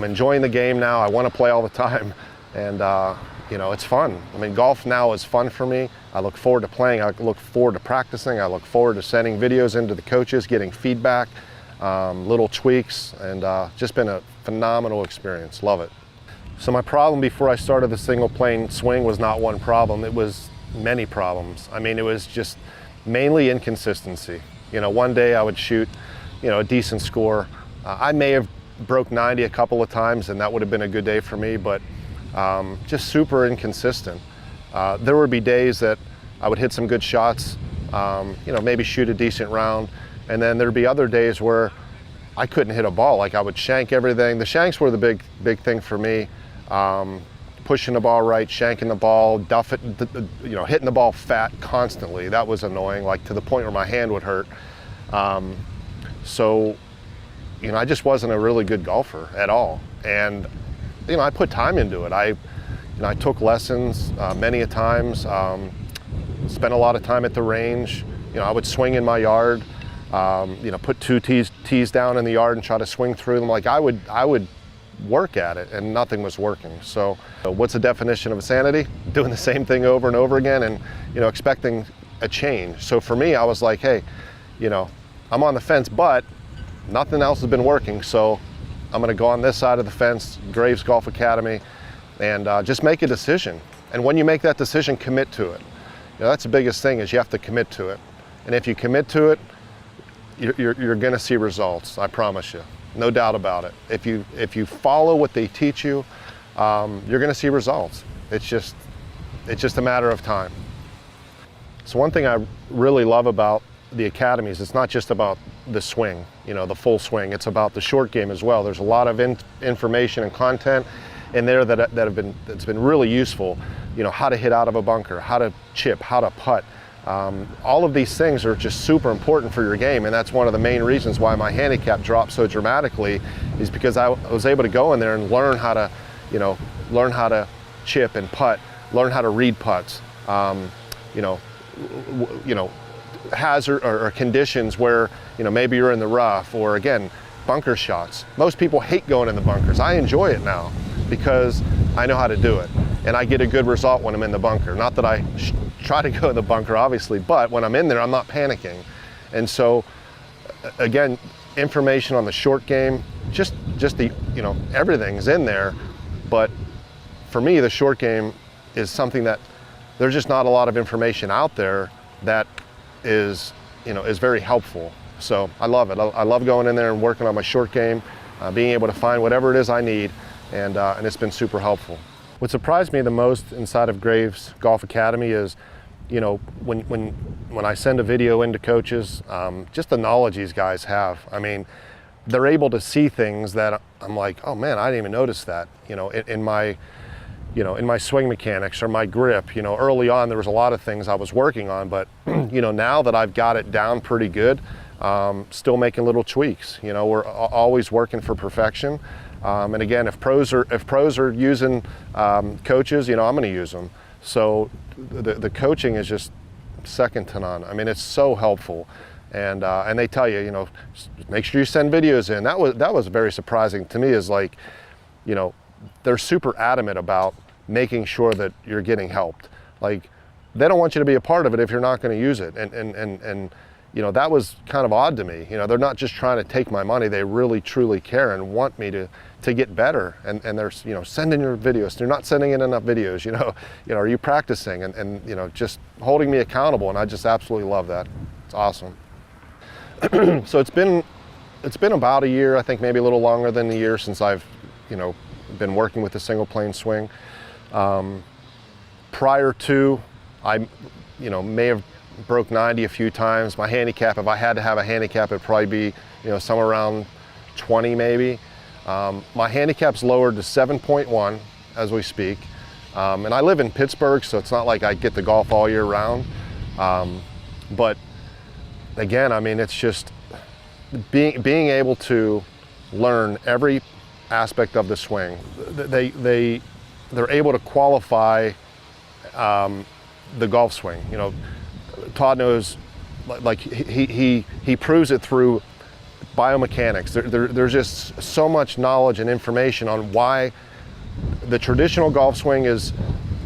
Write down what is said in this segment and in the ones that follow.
I'm enjoying the game now. I want to play all the time, and you know, it's fun. I mean, golf now is fun for me. I look forward to playing. I look forward to practicing. I look forward to sending videos into the coaches, getting feedback, little tweaks, and just been a phenomenal experience. Love it. So my problem before I started the single plane swing was not one problem. It was many problems. I mean, it was just mainly inconsistency. You know, one day I would shoot, you know, a decent score. I may have broke 90 a couple of times, and that would have been a good day for me, but just super inconsistent. There would be days that I would hit some good shots, you know, maybe shoot a decent round, and then there'd be other days where I couldn't hit a ball. Like I would shank everything. The shanks were the big thing for me. Pushing the ball right, shanking the ball, duff it, you know, hitting the ball fat constantly. That was annoying, like to the point where my hand would hurt. So, you know, I just wasn't a really good golfer at all. And, you know, I put time into it. You know, I took lessons many a times, spent a lot of time at the range. You know, I would swing in my yard, you know, put two tees down in the yard and try to swing through them. Like I would work at it, and nothing was working. So what's the definition of insanity? Doing the same thing over and over again, and, you know, expecting a change. So for me, I was like, hey, you know, I'm on the fence, but nothing else has been working, so I'm gonna go on this side of the fence, Graves Golf Academy, and just make a decision. And when you make that decision, commit to it. You know, that's the biggest thing, is you have to commit to it. And if you commit to it, you're gonna see results, I promise you. No doubt about it. If you follow what they teach you, you're gonna see results. It's just a matter of time. So one thing I really love about the academies, it's not just about the swing, you know, the full swing. It's about the short game as well. There's a lot of information and content in there that's been really useful. You know, how to hit out of a bunker, how to chip, how to putt. All of these things are just super important for your game, and that's one of the main reasons why my handicap dropped so dramatically, is because I was able to go in there and learn how to, you know, learn how to chip and putt, learn how to read putts, you know, hazard or conditions where, you know, maybe you're in the rough, or again, bunker shots. Most people hate going in the bunkers. I enjoy it now because I know how to do it, and I get a good result when I'm in the bunker. Not that I try to go in the bunker, obviously, but when I'm in there, I'm not panicking. And so, again, information on the short game, just the, you know, everything's in there. But for me, the short game is something that there's just not a lot of information out there that is, you know, is very helpful. So I love it. I love going in there and working on my short game, being able to find whatever it is I need, and it's been super helpful. What surprised me the most inside of Graves Golf Academy is, you know, when I send a video into coaches, just the knowledge these guys have. I mean, they're able to see things that I'm like, oh man, I didn't even notice that. You know, in my swing mechanics or my grip. You know, early on there was a lot of things I was working on, but you know, now that I've got it down pretty good, still making little tweaks. You know, we're always working for perfection. And again, if pros are using coaches, you know, I'm going to use them. So the coaching is just second to none. I mean, it's so helpful, and they tell you, you know, make sure you send videos in. That was very surprising to me. Is like, you know, they're super adamant about making sure that you're getting helped. Like, they don't want you to be a part of it if you're not going to use it. And you know, that was kind of odd to me. You know, they're not just trying to take my money. They really, truly care and want me to get better. And they're, you know, sending your videos. They're not sending in enough videos, you know, are you practicing? And you know, just holding me accountable. And I just absolutely love that. It's awesome. So it's been about a year, I think maybe a little longer than a year since I've, you know, been working with the single plane swing. Prior to, I, you know, may have broke 90 a few times. My handicap, if I had to have a handicap, it'd probably be, you know, somewhere around 20 maybe. My handicap's lowered to 7.1 as we speak. And I live in Pittsburgh, so it's not like I get to golf all year round. But again, I mean, it's just being able to learn every aspect of the swing. They're able to qualify the golf swing. You know, Todd knows, like he proves it through biomechanics. There's just so much knowledge and information on why the traditional golf swing is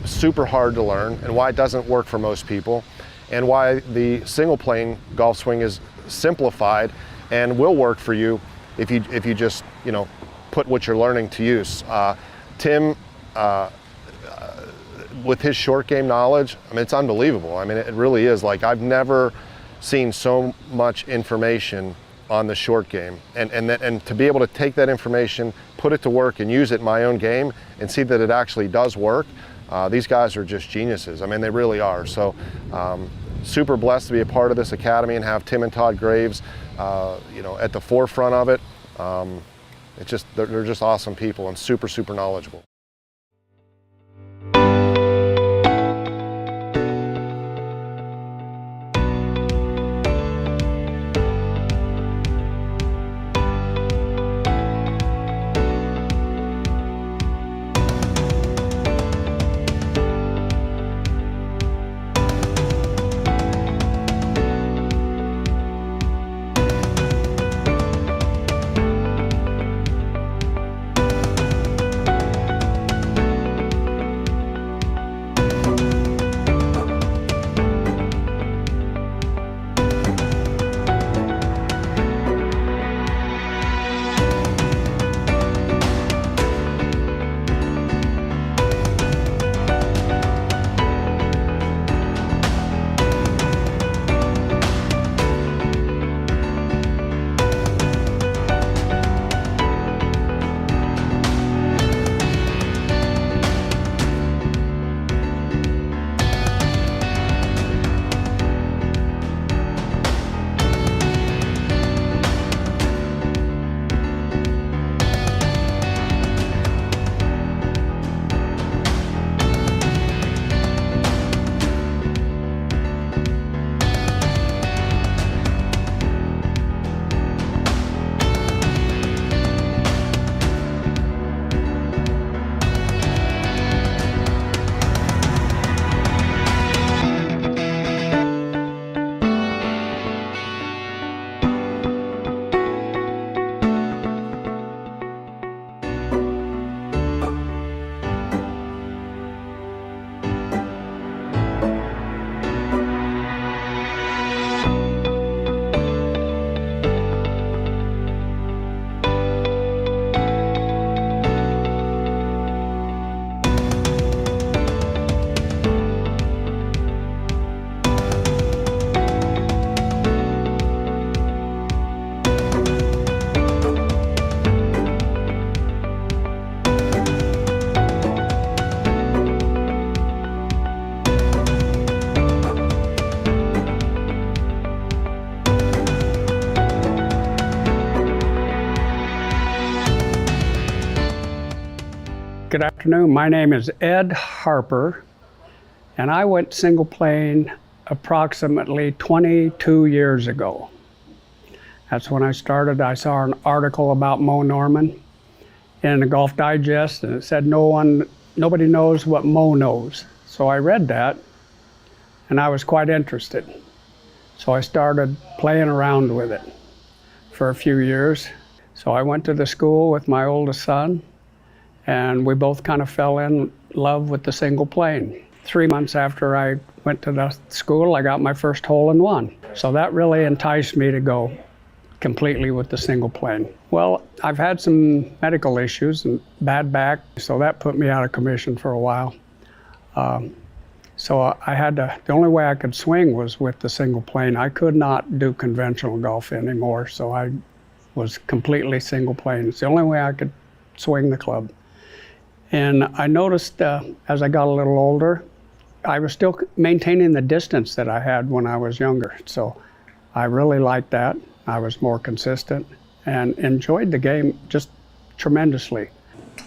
super hard to learn and why it doesn't work for most people, and why the single plane golf swing is simplified and will work for you if you just put what you're learning to use. Tim, with his short game knowledge, I mean, it's unbelievable. I mean, it really is. Like, I've never seen so much information on the short game, and to be able to take that information, put it to work, and use it in my own game, and see that it actually does work. These guys are just geniuses. I mean, they really are. So, super blessed to be a part of this academy and have Tim and Todd Graves, at the forefront of it. They're just awesome people and super knowledgeable. Good afternoon. My name is Ed Harper, and I went single plane approximately 22 years ago. That's when I started. I saw an article about Moe Norman in the Golf Digest, and it said nobody knows what Moe knows. So I read that, and I was quite interested. So I started playing around with it for a few years. So I went to the school with my oldest son, and we both kind of fell in love with the single plane. 3 months after I went to the school, I got my first hole-in-one. So that really enticed me to go completely with the single plane. Well, I've had some medical issues and bad back, so that put me out of commission for a while. So the only way I could swing was with the single plane. I could not do conventional golf anymore, so I was completely single plane. It's the only way I could swing the club. And I noticed as I got a little older, I was still maintaining the distance that I had when I was younger. So I really liked that. I was more consistent and enjoyed the game just tremendously.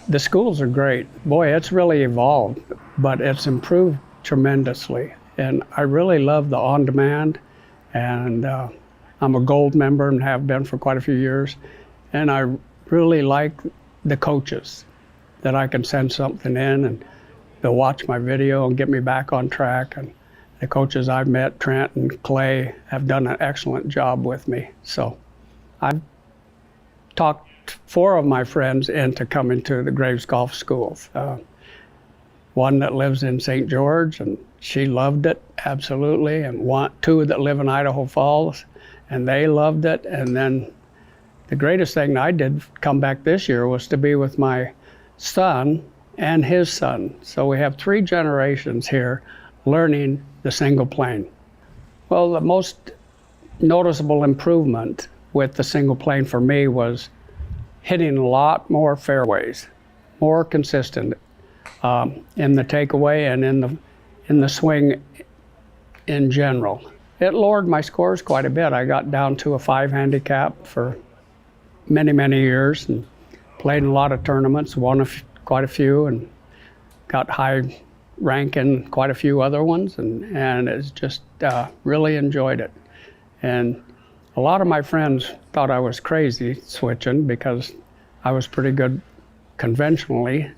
The schools are great. Boy, it's really evolved, but it's improved tremendously. And I really love the on-demand, and I'm a gold member and have been for quite a few years. And I really like the coaches, that I can send something in and they'll watch my video and get me back on track. And the coaches I've met, Trent and Clay, have done an excellent job with me. So I've talked 4 of my friends into coming to the Graves Golf School. One that lives in St. George, and she loved it, absolutely, and 2 that live in Idaho Falls, and they loved it. And then the greatest thing I did come back this year was to be with my son and his son. So we have 3 generations here learning the single plane. Well, the most noticeable improvement with the single plane for me was hitting a lot more fairways, more consistent in the takeaway and in the swing in general. It lowered my scores quite a bit. I got down to a 5 handicap for many, many years and played in a lot of tournaments, won quite a few, and got high rank in quite a few other ones, and it's just really enjoyed it. And a lot of my friends thought I was crazy switching because I was pretty good conventionally,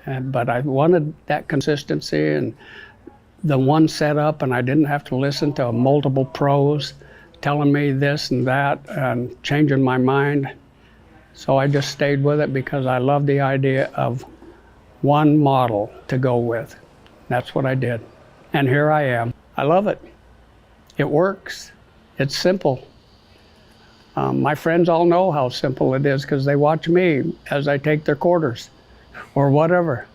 but I wanted that consistency and the one setup, and I didn't have to listen to multiple pros telling me this and that and changing my mind. So I just stayed with it because I love the idea of one model to go with. That's what I did. And here I am. I love it. It works. It's simple. My friends all know how simple it is because they watch me as I take their quarters or whatever.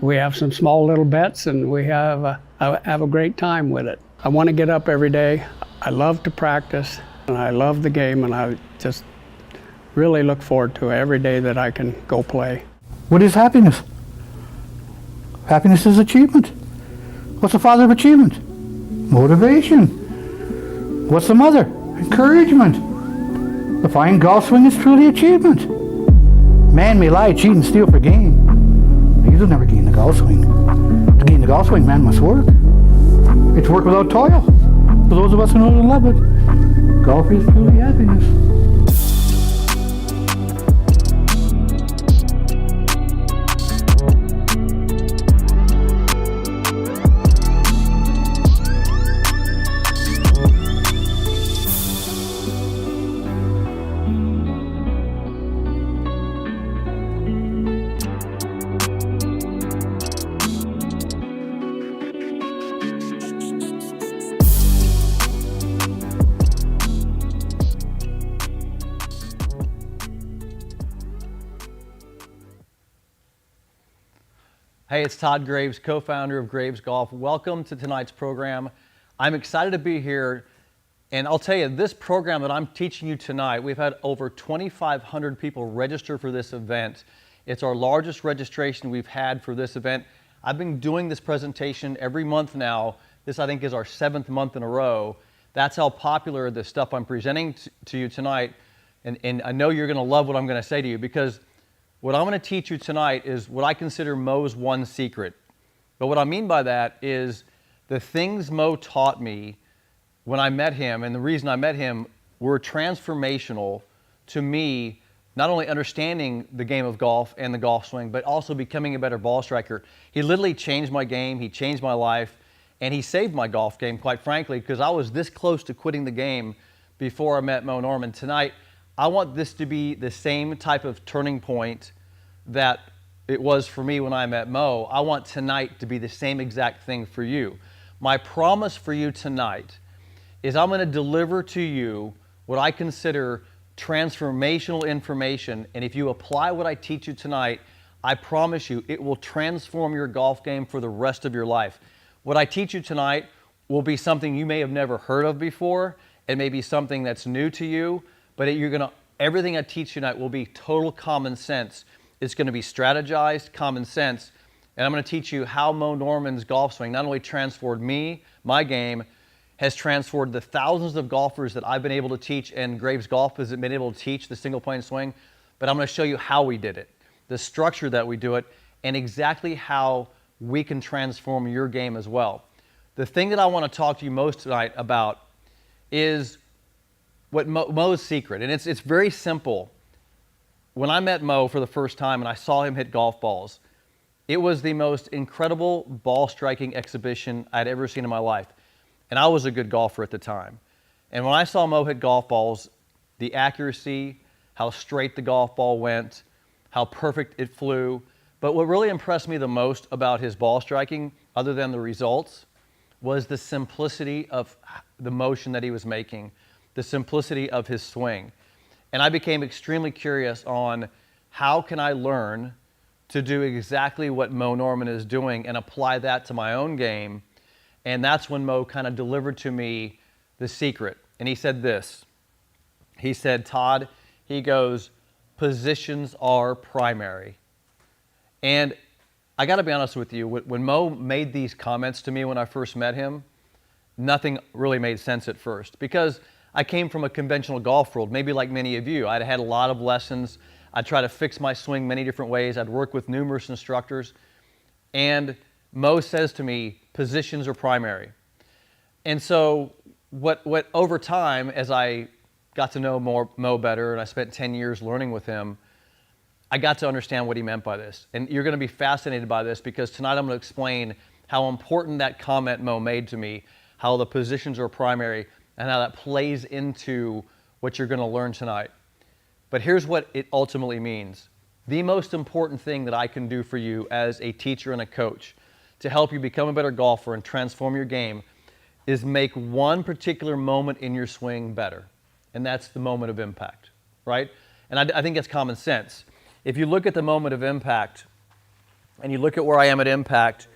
We have some small little bets and we have a great time with it. I want to get up every day. I love to practice and I love the game, and I just really look forward to every day that I can go play. What is happiness? Happiness is achievement. What's the father of achievement? Motivation. What's the mother? Encouragement. The fine golf swing is truly achievement. Man may lie, cheat, and steal for gain. But you'll never gain the golf swing. To gain the golf swing, man must work. It's work without toil. For those of us who know and love it, golf is truly happiness. Hey, it's Todd Graves, co-founder of Graves Golf. Welcome to tonight's program. I'm excited to be here, and I'll tell you, this program that I'm teaching you tonight, we've had over 2,500 people register for this event. It's our largest registration we've had for this event. I've been doing this presentation every month now. This, I think, is our 7th month in a row. That's how popular the stuff I'm presenting to you tonight, and I know you're going to love what I'm going to say to you, because what I'm going to teach you tonight is what I consider Moe's one secret. But what I mean by that is the things Moe taught me when I met him, and the reason I met him, were transformational to me, not only understanding the game of golf and the golf swing, but also becoming a better ball striker. He literally changed my game, he changed my life, and he saved my golf game, quite frankly, because I was this close to quitting the game before I met Moe Norman. Tonight, I want this to be the same type of turning point that it was for me when I met Moe. I want tonight to be the same exact thing for you. My promise for you tonight is I'm going to deliver to you what I consider transformational information, and if you apply what I teach you tonight, I promise you it will transform your golf game for the rest of your life. What I teach you tonight will be something you may have never heard of before. It may be something that's new to you, but everything I teach you tonight will be total common sense. It's going to be strategized, common sense, and I'm going to teach you how Moe Norman's golf swing not only transformed me, my game, has transformed the thousands of golfers that I've been able to teach, and Graves Golf has been able to teach the single plane swing, but I'm going to show you how we did it, the structure that we do it, and exactly how we can transform your game as well. The thing that I want to talk to you most tonight about is what Moe's secret, and it's very simple. When I met Moe for the first time and I saw him hit golf balls, it was the most incredible ball striking exhibition I'd ever seen in my life. And I was a good golfer at the time. And when I saw Moe hit golf balls, the accuracy, how straight the golf ball went, how perfect it flew. But what really impressed me the most about his ball striking, other than the results, was the simplicity of the motion that he was making, the simplicity of his swing. And I became extremely curious on how can I learn to do exactly what Moe Norman is doing and apply that to my own game. And that's when Moe kind of delivered to me the secret. And he said this. He said, Todd, he goes, positions are primary. And I got to be honest with you, when Moe made these comments to me when I first met him, nothing really made sense at first, because I came from a conventional golf world, maybe like many of you. I'd had a lot of lessons. I'd try to fix my swing many different ways. I'd work with numerous instructors. And Moe says to me, positions are primary. And so what over time, as I got to know Moe better, and I spent 10 years learning with him, I got to understand what he meant by this. And you're going to be fascinated by this, because tonight I'm going to explain how important that comment Moe made to me, how the positions are primary, and how that plays into what you're going to learn tonight. But here's what it ultimately means. The most important thing that I can do for you as a teacher and a coach to help you become a better golfer and transform your game is make one particular moment in your swing better. And that's the moment of impact, right? And I think that's common sense. If you look at the moment of impact and you look at where I am at impact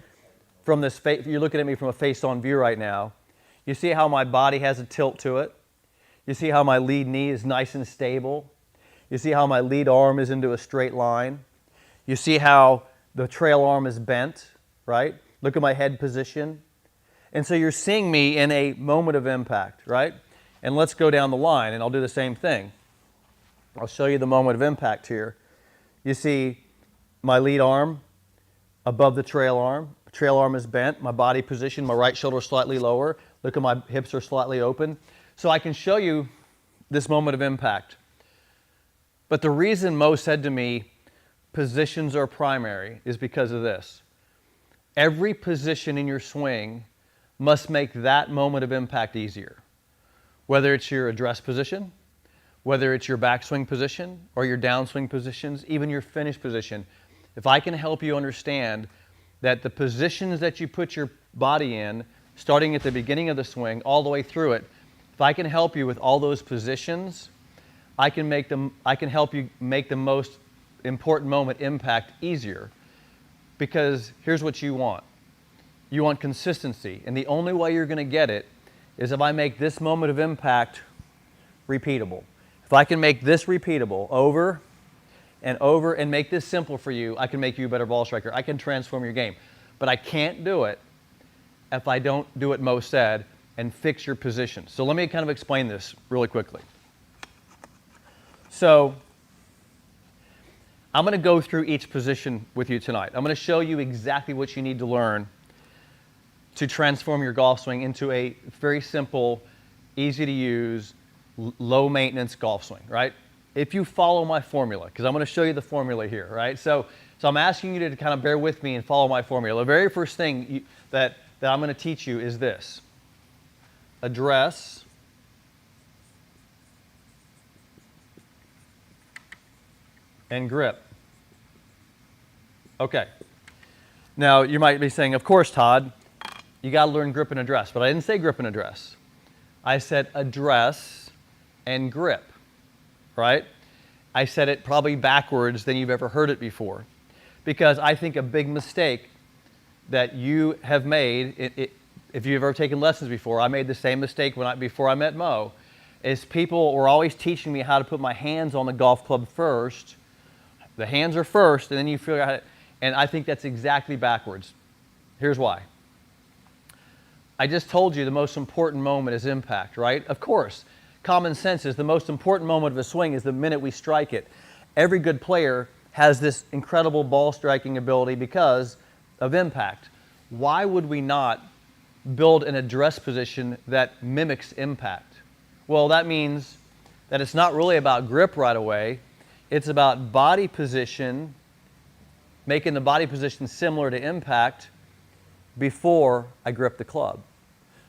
from this, you're looking at me from a face-on view right now, you see how my body has a tilt to it. You see how my lead knee is nice and stable. You see how my lead arm is into a straight line. You see how the trail arm is bent, right? Look at my head position. And so you're seeing me in a moment of impact, right? And let's go down the line, and I'll do the same thing. I'll show you the moment of impact here. You see my lead arm above the trail arm. Trail arm is bent. My body position, my right shoulder is slightly lower. Look at my hips are slightly open. So I can show you this moment of impact. But the reason Moe said to me, positions are primary, is because of this. Every position in your swing must make that moment of impact easier. Whether it's your address position, whether it's your backswing position or your downswing positions, even your finish position. If I can help you understand that the positions that you put your body in, starting at the beginning of the swing all the way through it, if I can help you with all those positions, I can help you make the most important moment impact easier. Because here's what you want. You want consistency, and the only way you're going to get it is if I make this moment of impact repeatable. If I can make this repeatable over and over and make this simple for you, I can make you a better ball striker. I can transform your game. But I can't do it if I don't do what Moe said and fix your position. So let me kind of explain this really quickly. So I'm going to go through each position with you tonight. I'm going to show you exactly what you need to learn to transform your golf swing into a very simple, easy to use, low maintenance golf swing, right? If you follow my formula, because I'm going to show you the formula here, right? So I'm asking you to kind of bear with me and follow my formula. The very first thing that I'm going to teach you is this. Address, and grip. Okay. Now, you might be saying, of course, Todd, you got to learn grip and address. But I didn't say grip and address. I said address and grip, right? I said it probably backwards than you've ever heard it before. Because I think a big mistake that you have made, if you've ever taken lessons before, I made the same mistake before I met Moe, is people were always teaching me how to put my hands on the golf club first. The hands are first, and then you figure out how to, and I think that's exactly backwards. Here's why. I just told you the most important moment is impact, right? Of course, common sense is the most important moment of a swing is the minute we strike it. Every good player has this incredible ball striking ability because of impact. Why would we not build an address position that mimics impact? Well, that means that it's not really about grip right away. It's about body position, making the body position similar to impact before I grip the club.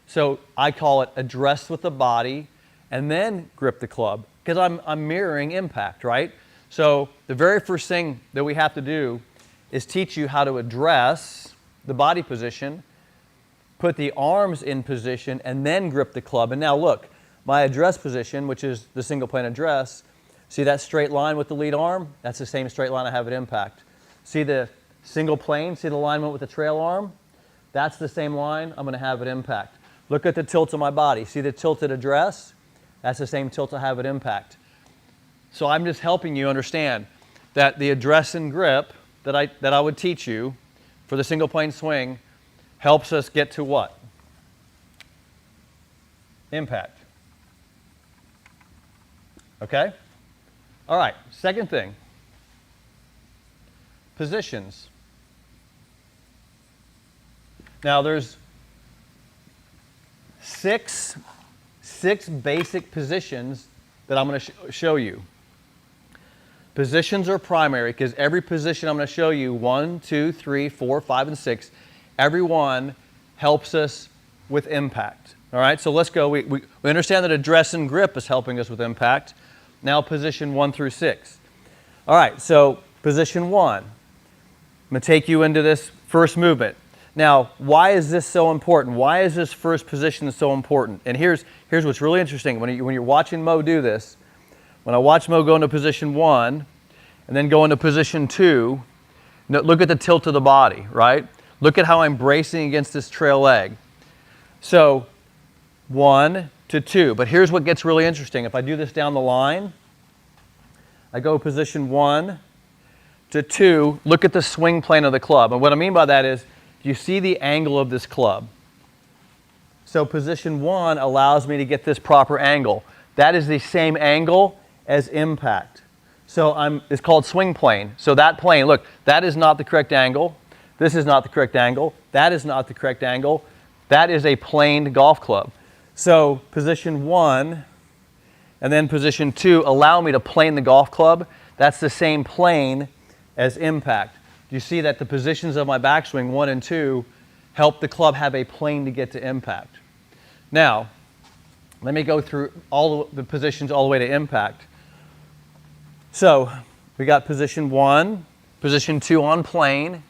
So I call it address with the body and then grip the club. because I'm mirroring impact, right? So the very first thing that we have to do is teach you how to address the body position, put the arms in position, and then grip the club. And now look, my address position, which is the single plane address, see that straight line with the lead arm? That's the same straight line I have at impact. See the single plane, see the alignment with the trail arm? That's the same line I'm going to have at impact. Look at the tilt of my body. See the tilted address? That's the same tilt I have at impact. So I'm just helping you understand that the address and grip that I would teach you for the single plane swing helps us get to what? Impact. Okay? All right, second thing. Positions. Now there's six basic positions that I'm going to show you. Positions are primary because every position I'm going to show you, 1, 2, 3, 4, 5, and 6, every one helps us with impact. All right, so let's go. We understand that address and grip is helping us with impact. Now position 1 through 6. All right, so position 1. I'm going to take you into this first movement. Now, why is this so important? Why is this first position so important? And here's what's really interesting. When you're watching Moe do this, when I watch Moe go into position 1 and then go into position 2, look at the tilt of the body, right? Look at how I'm bracing against this trail leg. So 1 to 2. But here's what gets really interesting. If I do this down the line, I go position 1 to 2. Look at the swing plane of the club. And what I mean by that is, you see the angle of this club. So position 1 allows me to get this proper angle. That is the same angle as impact. So it's called swing plane. So that plane, look, that is not the correct angle. This is not the correct angle. That is not the correct angle. That is a planed golf club. So position 1 and then position 2 allow me to plane the golf club. That's the same plane as impact. You see that the positions of my backswing, 1 and 2, help the club have a plane to get to impact. Now, let me go through all the positions all the way to impact. So, we got position 1, position 2 on plane,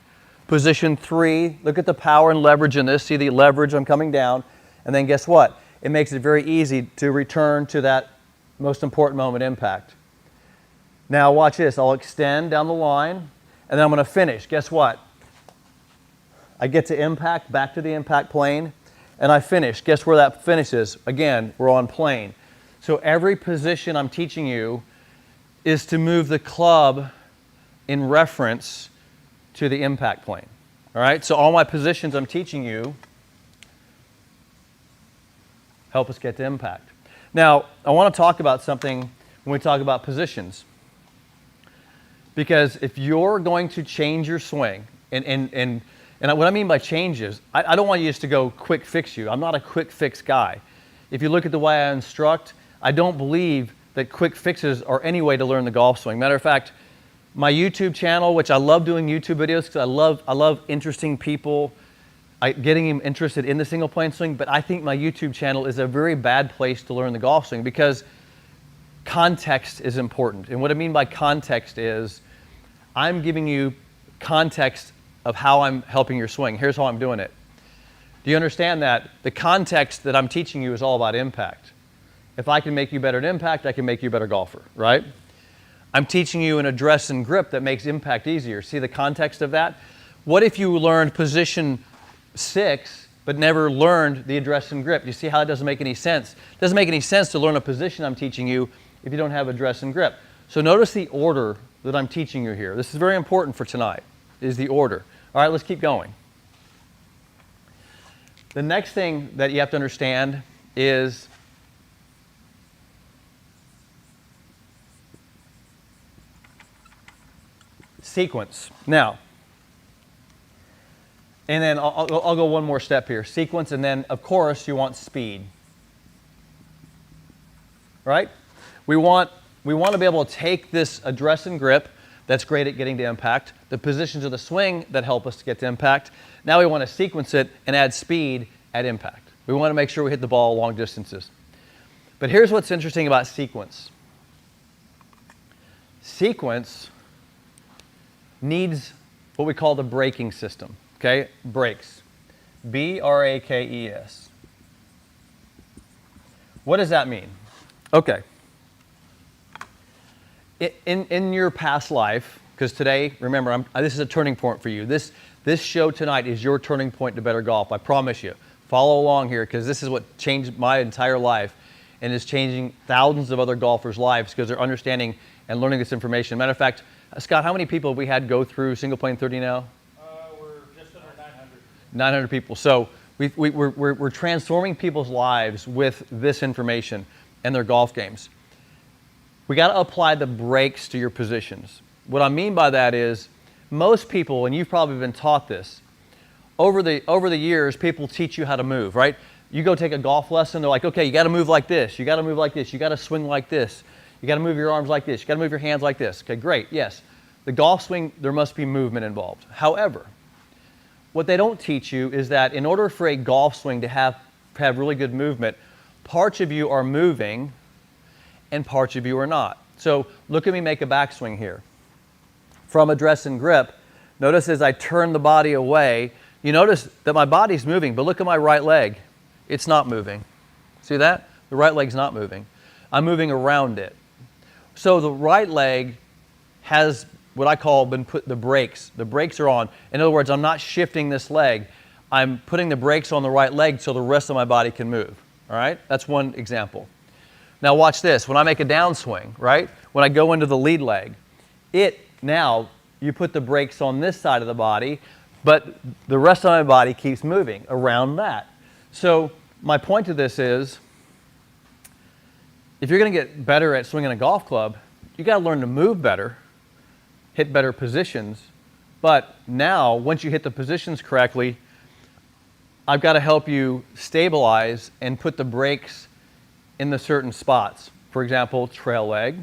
position 3, look at the power and leverage in this, see the leverage, I'm coming down, and then guess what? It makes it very easy to return to that most important moment, impact. Now watch this, I'll extend down the line, and then I'm going to finish. Guess what? I get to impact, back to the impact plane, and I finish. Guess where that finishes? Again, we're on plane. So every position I'm teaching you is to move the club in reference to the impact plane. All right? So all my positions I'm teaching you help us get to impact. Now, I want to talk about something when we talk about positions. Because if you're going to change your swing, and what I mean by changes, I don't want you just to go quick fix you. I'm not a quick fix guy. If you look at the way I instruct, I don't believe that quick fixes are any way to learn the golf swing. Matter of fact, my YouTube channel, which I love doing YouTube videos because I love interesting people, getting them interested in the single plane swing, but I think my YouTube channel is a very bad place to learn the golf swing because context is important. And what I mean by context is I'm giving you context of how I'm helping your swing. Here's how I'm doing it. Do you understand that the context that I'm teaching you is all about impact? If I can make you better at impact, I can make you a better golfer, right? I'm teaching you an address and grip that makes impact easier. See the context of that? What if you learned position 6 but never learned the address and grip? You see how that doesn't make any sense? It doesn't make any sense to learn a position I'm teaching you if you don't have address and grip. So notice the order that I'm teaching you here. This is very important for tonight, is the order. All right, let's keep going. The next thing that you have to understand is sequence. Now, and then I'll go one more step here. Sequence, and then, of course, you want speed. Right? We want to be able to take this address and grip that's great at getting to impact, the positions of the swing that help us to get to impact. Now we want to sequence it and add speed at impact. We want to make sure we hit the ball long distances. But here's what's interesting about sequence. Sequence needs what we call the braking system, okay? Brakes. B-R-A-K-E-S. What does that mean? Okay. In your past life, because today, remember, this is a turning point for you. This show tonight is your turning point to better golf. I promise you. Follow along here, because this is what changed my entire life and is changing thousands of other golfers' lives because they're understanding and learning this information. Matter of fact, Scott, how many people have we had go through Single Plane 30 now? We're just under 900. 900 people. So we're transforming people's lives with this information and their golf games. We got to apply the brakes to your positions. What I mean by that is most people, and you've probably been taught this, over the years, people teach you how to move, right? You go take a golf lesson, they're like, okay, you got to move like this, you got to move like this, you got to swing like this, you got to move your arms like this, you got to move your hands like this. Okay, great, yes. The golf swing, there must be movement involved. However, what they don't teach you is that in order for a golf swing to have really good movement, parts of you are moving and parts of you are not. So look at me make a backswing here. From address and grip, notice as I turn the body away, you notice that my body's moving, but look at my right leg. It's not moving. See that? The right leg's not moving. I'm moving around it. So the right leg has what I call been put the brakes. The brakes are on. In other words, I'm not shifting this leg. I'm putting the brakes on the right leg so the rest of my body can move. All right? That's one example. Now watch this. When I make a downswing, right? When I go into the lead leg, now you put the brakes on this side of the body, but the rest of my body keeps moving around that. So my point to this is, if you're going to get better at swinging a golf club, you got to learn to move better, hit better positions. But now, once you hit the positions correctly, I've got to help you stabilize and put the brakes in the certain spots. For example, trail leg,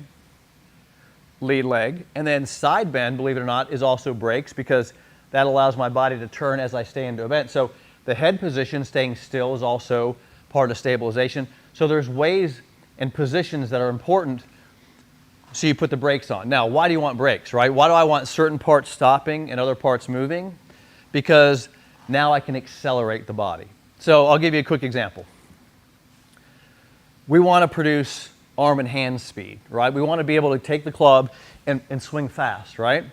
lead leg, and then side bend, believe it or not, is also brakes because that allows my body to turn as I stay into a bend. So the head position, staying still, is also part of stabilization. So there's ways and positions that are important, so you put the brakes on. Now, why do you want brakes, right? Why do I want certain parts stopping and other parts moving? Because now I can accelerate the body. So I'll give you a quick example. We want to produce arm and hand speed, right? We want to be able to take the club and swing fast, right?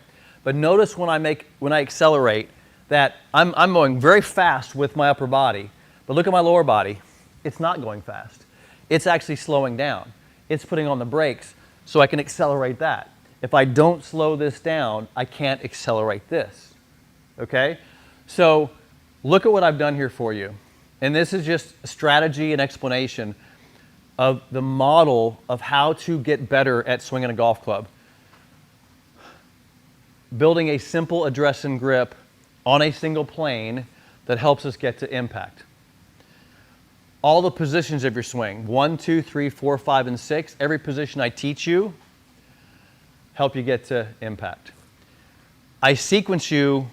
But notice when I accelerate that I'm going very fast with my upper body, but look at my lower body. It's not going fast. It's actually slowing down. It's putting on the brakes so I can accelerate that. If I don't slow this down, I can't accelerate this, okay? So look at what I've done here for you. And this is just a strategy and explanation of the model of how to get better at swinging a golf club. Building a simple address and grip on a single plane that helps us get to impact. All the positions of your swing, 1, 2, 3, 4, 5, and 6, every position I teach you, help you get to impact. I sequence you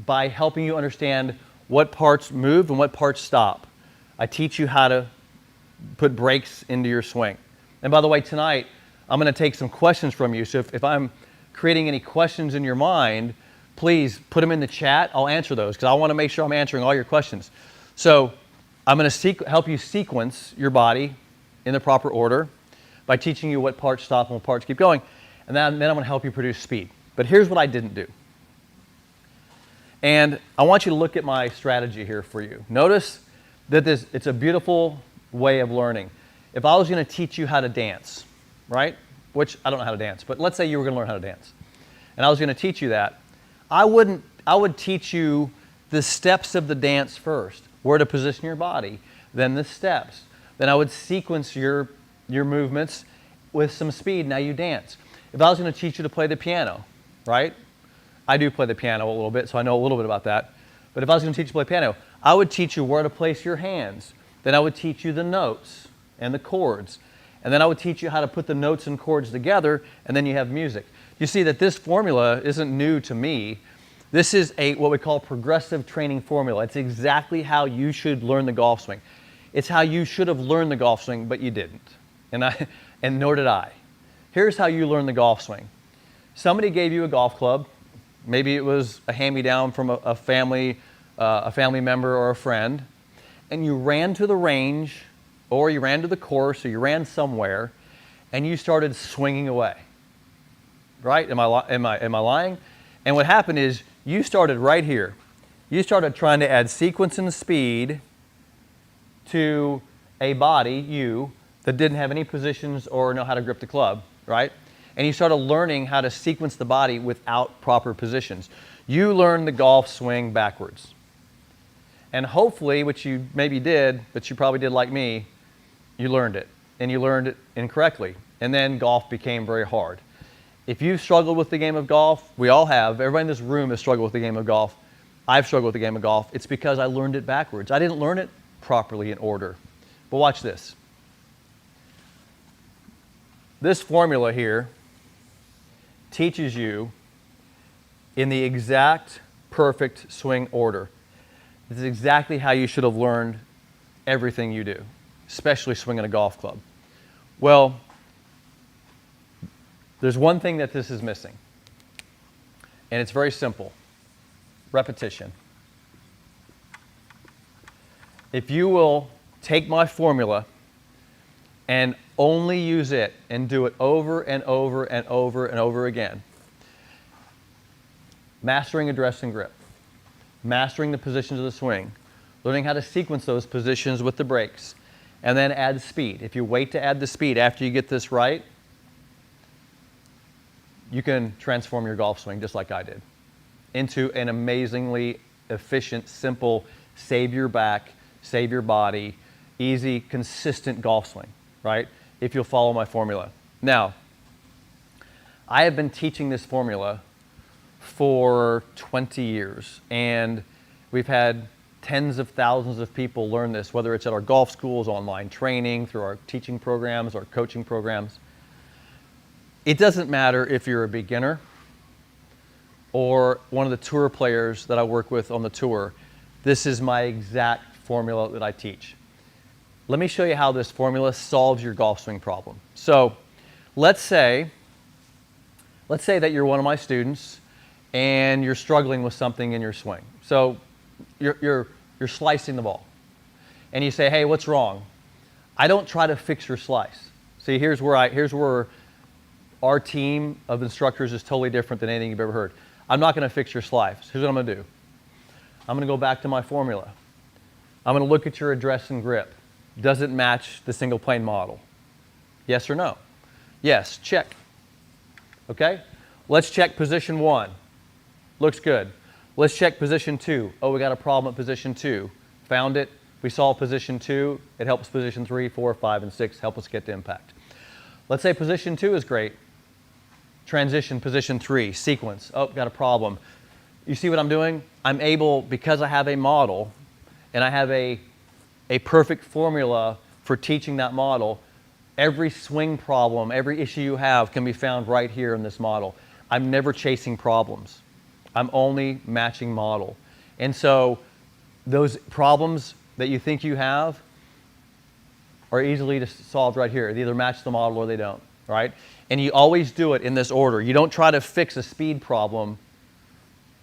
by helping you understand what parts move and what parts stop. I teach you how to put brakes into your swing. And by the way, tonight, I'm going to take some questions from you. So if I'm creating any questions in your mind, please put them in the chat. I'll answer those because I want to make sure I'm answering all your questions. So I'm going to help you sequence your body in the proper order by teaching you what parts stop and what parts keep going. And then I'm going to help you produce speed. But here's what I didn't do. And I want you to look at my strategy here for you. Notice that it's a beautiful way of learning. If I was going to teach you how to dance, right? Which I don't know how to dance, but let's say you were going to learn how to dance. And I was going to teach you that. I would teach you the steps of the dance first, where to position your body, then the steps. Then I would sequence your movements with some speed. Now you dance. If I was going to teach you to play the piano, right? I do play the piano a little bit, so I know a little bit about that. But if I was going to teach you to play piano, I would teach you where to place your hands. Then I would teach you the notes and the chords. And then I would teach you how to put the notes and chords together, and then you have music. You see that this formula isn't new to me. This is what we call progressive training formula. It's exactly how you should learn the golf swing. It's how you should have learned the golf swing, but you didn't. And nor did I. Here's how you learn the golf swing. Somebody gave you a golf club. Maybe it was a hand-me-down from a family member or a friend, and you ran to the range, or you ran to the course, or you ran somewhere, and you started swinging away. Right? Am I lying? And what happened is you started right here. You started trying to add sequence and speed to a body, you, that didn't have any positions or know how to grip the club, right? And you started learning how to sequence the body without proper positions. You learned the golf swing backwards. And hopefully, which you maybe did, but you probably did like me, you learned it. And you learned it incorrectly. And then golf became very hard. If you've struggled with the game of golf, we all have. Everybody in this room has struggled with the game of golf. I've struggled with the game of golf. It's because I learned it backwards. I didn't learn it properly in order. But watch this. This formula here teaches you in the exact perfect swing order. This is exactly how you should have learned everything you do, especially swinging a golf club. Well, there's one thing that this is missing, and it's very simple: repetition. If you will take my formula and only use it and do it over and over and over and over again, mastering address and grip, mastering the positions of the swing, learning how to sequence those positions with the breaks, and then add speed. If you wait to add the speed after you get this right, you can transform your golf swing just like I did into an amazingly efficient, simple, save your back, save your body, easy, consistent golf swing, right? If you'll follow my formula. Now, I have been teaching this formula for 20 years, and we've had tens of thousands of people learn this, whether it's at our golf schools, online training, through our teaching programs, our coaching programs. It doesn't matter if you're a beginner or one of the tour players that I work with on the tour. This is my exact formula that I teach. Let me show you how this formula solves your golf swing problem. So let's say that you're one of my students and you're struggling with something in your swing. So you're slicing the ball, and you say, "Hey, what's wrong?" I don't try to fix your slice. See, here's where our team of instructors is totally different than anything you've ever heard. I'm not going to fix your slice. Here's what I'm going to do. I'm going to go back to my formula. I'm going to look at your address and grip. Does it match the single plane model? Yes or no? Yes, check. Okay? Let's check position 1. Looks good. Let's check position 2. Oh, we got a problem at position 2. Found it. We solved position 2. It helps position 3, 4, 5, and 6 help us get to impact. Let's say position 2 is great. Transition, position 3, sequence. Oh, got a problem. You see what I'm doing? I'm able, because I have a model and I have a perfect formula for teaching that model, every swing problem, every issue you have can be found right here in this model. I'm never chasing problems. I'm only matching model. And so those problems that you think you have are easily solved right here. They either match the model or they don't, right? And you always do it in this order. You don't try to fix a speed problem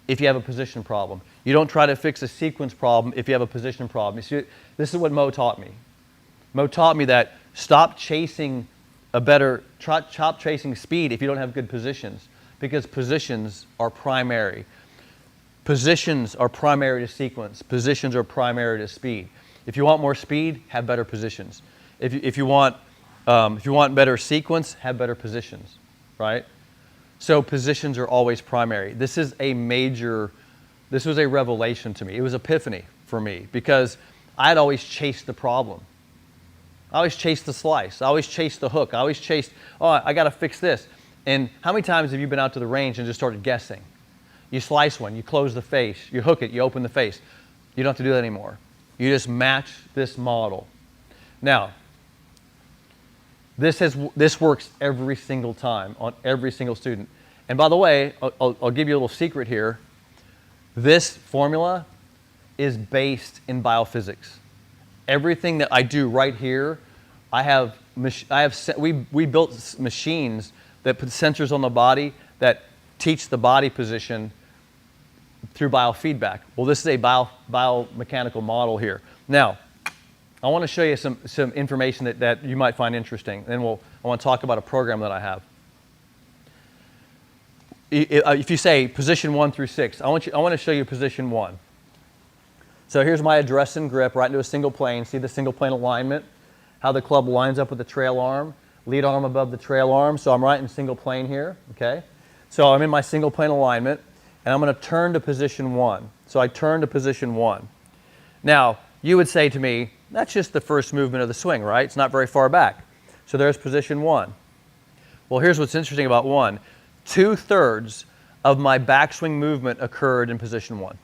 if you have a position problem. You don't try to fix a sequence problem if you have a position problem. You see, this is what Moe taught me. Moe taught me that stop chasing speed if you don't have good positions, because positions are primary. Positions are primary to sequence. Positions are primary to speed. If you want more speed, have better positions. If you want better sequence, have better positions, right? So positions are always primary. This was a revelation to me. It was epiphany for me, because I'd always chased the problem. I always chased the slice. I always chased the hook. I always chased, oh, I got to fix this. And how many times have you been out to the range and just started guessing? You slice one, you close the face, you hook it, you open the face. You don't have to do that anymore. You just match this model. Now, this works every single time on every single student. And by the way, I'll give you a little secret here. This formula is based in biophysics. Everything that I do right here, we built machines that put sensors on the body that teach the body position through biofeedback. Well, this is a biomechanical model here. Now, I want to show you some information that you might find interesting. Then I want to talk about a program that I have. If you say position 1 through 6, I want to show you position 1. So here's my address and grip right into a single plane. See the single plane alignment? How the club lines up with the trail arm, lead arm above the trail arm. So I'm right in single plane here, okay? So I'm in my single plane alignment, and I'm going to turn to position 1. So I turn to position 1. Now, you would say to me, that's just the first movement of the swing, right? It's not very far back. So there's position 1. Well, here's what's interesting about 1. 2/3 of my backswing movement occurred in position 1.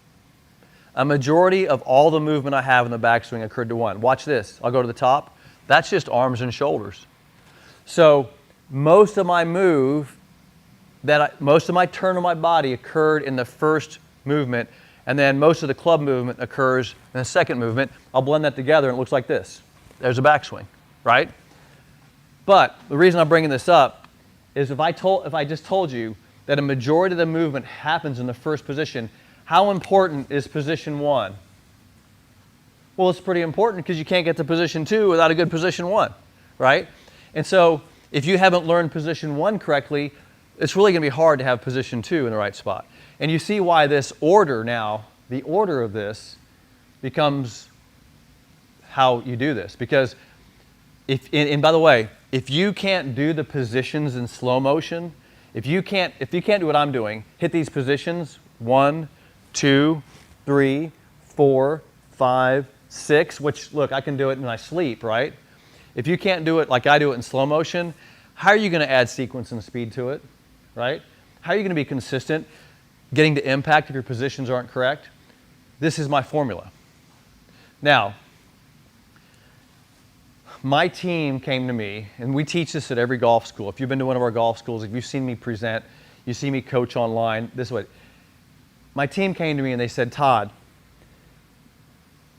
A majority of all the movement I have in the backswing occurred to 1. Watch this. I'll go to the top. That's just arms and shoulders. So most of my most of my turn of my body occurred in the first movement, and then most of the club movement occurs in the second movement. I'll blend that together and it looks like this. There's a backswing, right? But the reason I'm bringing this up is if I just told you that a majority of the movement happens in the first position, how important is position 1? Well, it's pretty important because you can't get to position 2 without a good position 1, right? And so if you haven't learned position 1 correctly, it's really going to be hard to have position 2 in the right spot. And you see why this order now, the order of this, becomes how you do this. Because and by the way, if you can't do the positions in slow motion, if you can't do what I'm doing, hit these positions, 1, 2, 3, 4, 5, 6, which look, I can do it in my sleep, right? If you can't do it like I do it in slow motion, how are you going to add sequence and speed to it, right? How are you going to be consistent, getting to impact if your positions aren't correct? This is my formula. Now, my team came to me, and we teach this at every golf school. If you've been to one of our golf schools, if you've seen me present, you see me coach online, this is what. My team came to me and they said, Todd,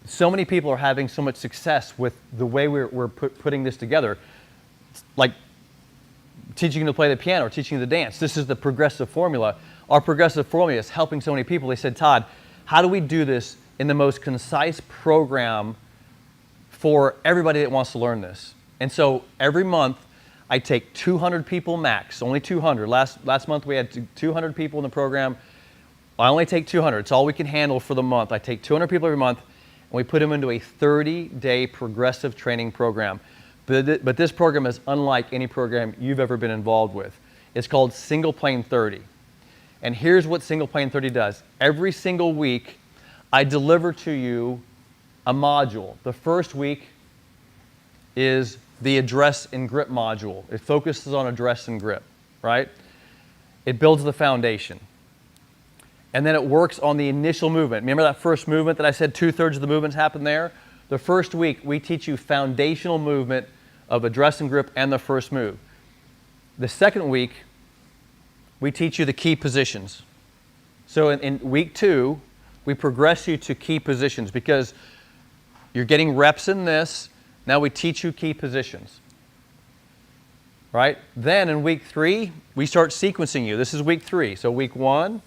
so many people are having so much success with the way we're putting this together. It's like teaching you to play the piano or teaching you to dance. This is the progressive formula. Our progressive formula is helping so many people. They said, Todd, how do we do this in the most concise program for everybody that wants to learn this? And so every month I take 200 people max, only 200. Last month we had 200 people in the program. I only take 200. It's all we can handle for the month. I take 200 people every month and we put them into a 30-day progressive training program. But this program is unlike any program you've ever been involved with. It's called Single Plane 30. And here's what Single Plane 30 does. Every single week I deliver to you a module. The first week is the address and grip module. It focuses on address and grip, right? It builds the foundation. And then it works on the initial movement. Remember that first movement that I said 2/3 of the movements happen there? The first week we teach you foundational movement of address and grip and the first move. The second week we teach you the key positions. So in week 2 we progress you to key positions because you're getting reps in this. Now we teach you key positions, right? Then in week 3, we start sequencing you. This is week 3. So week 1,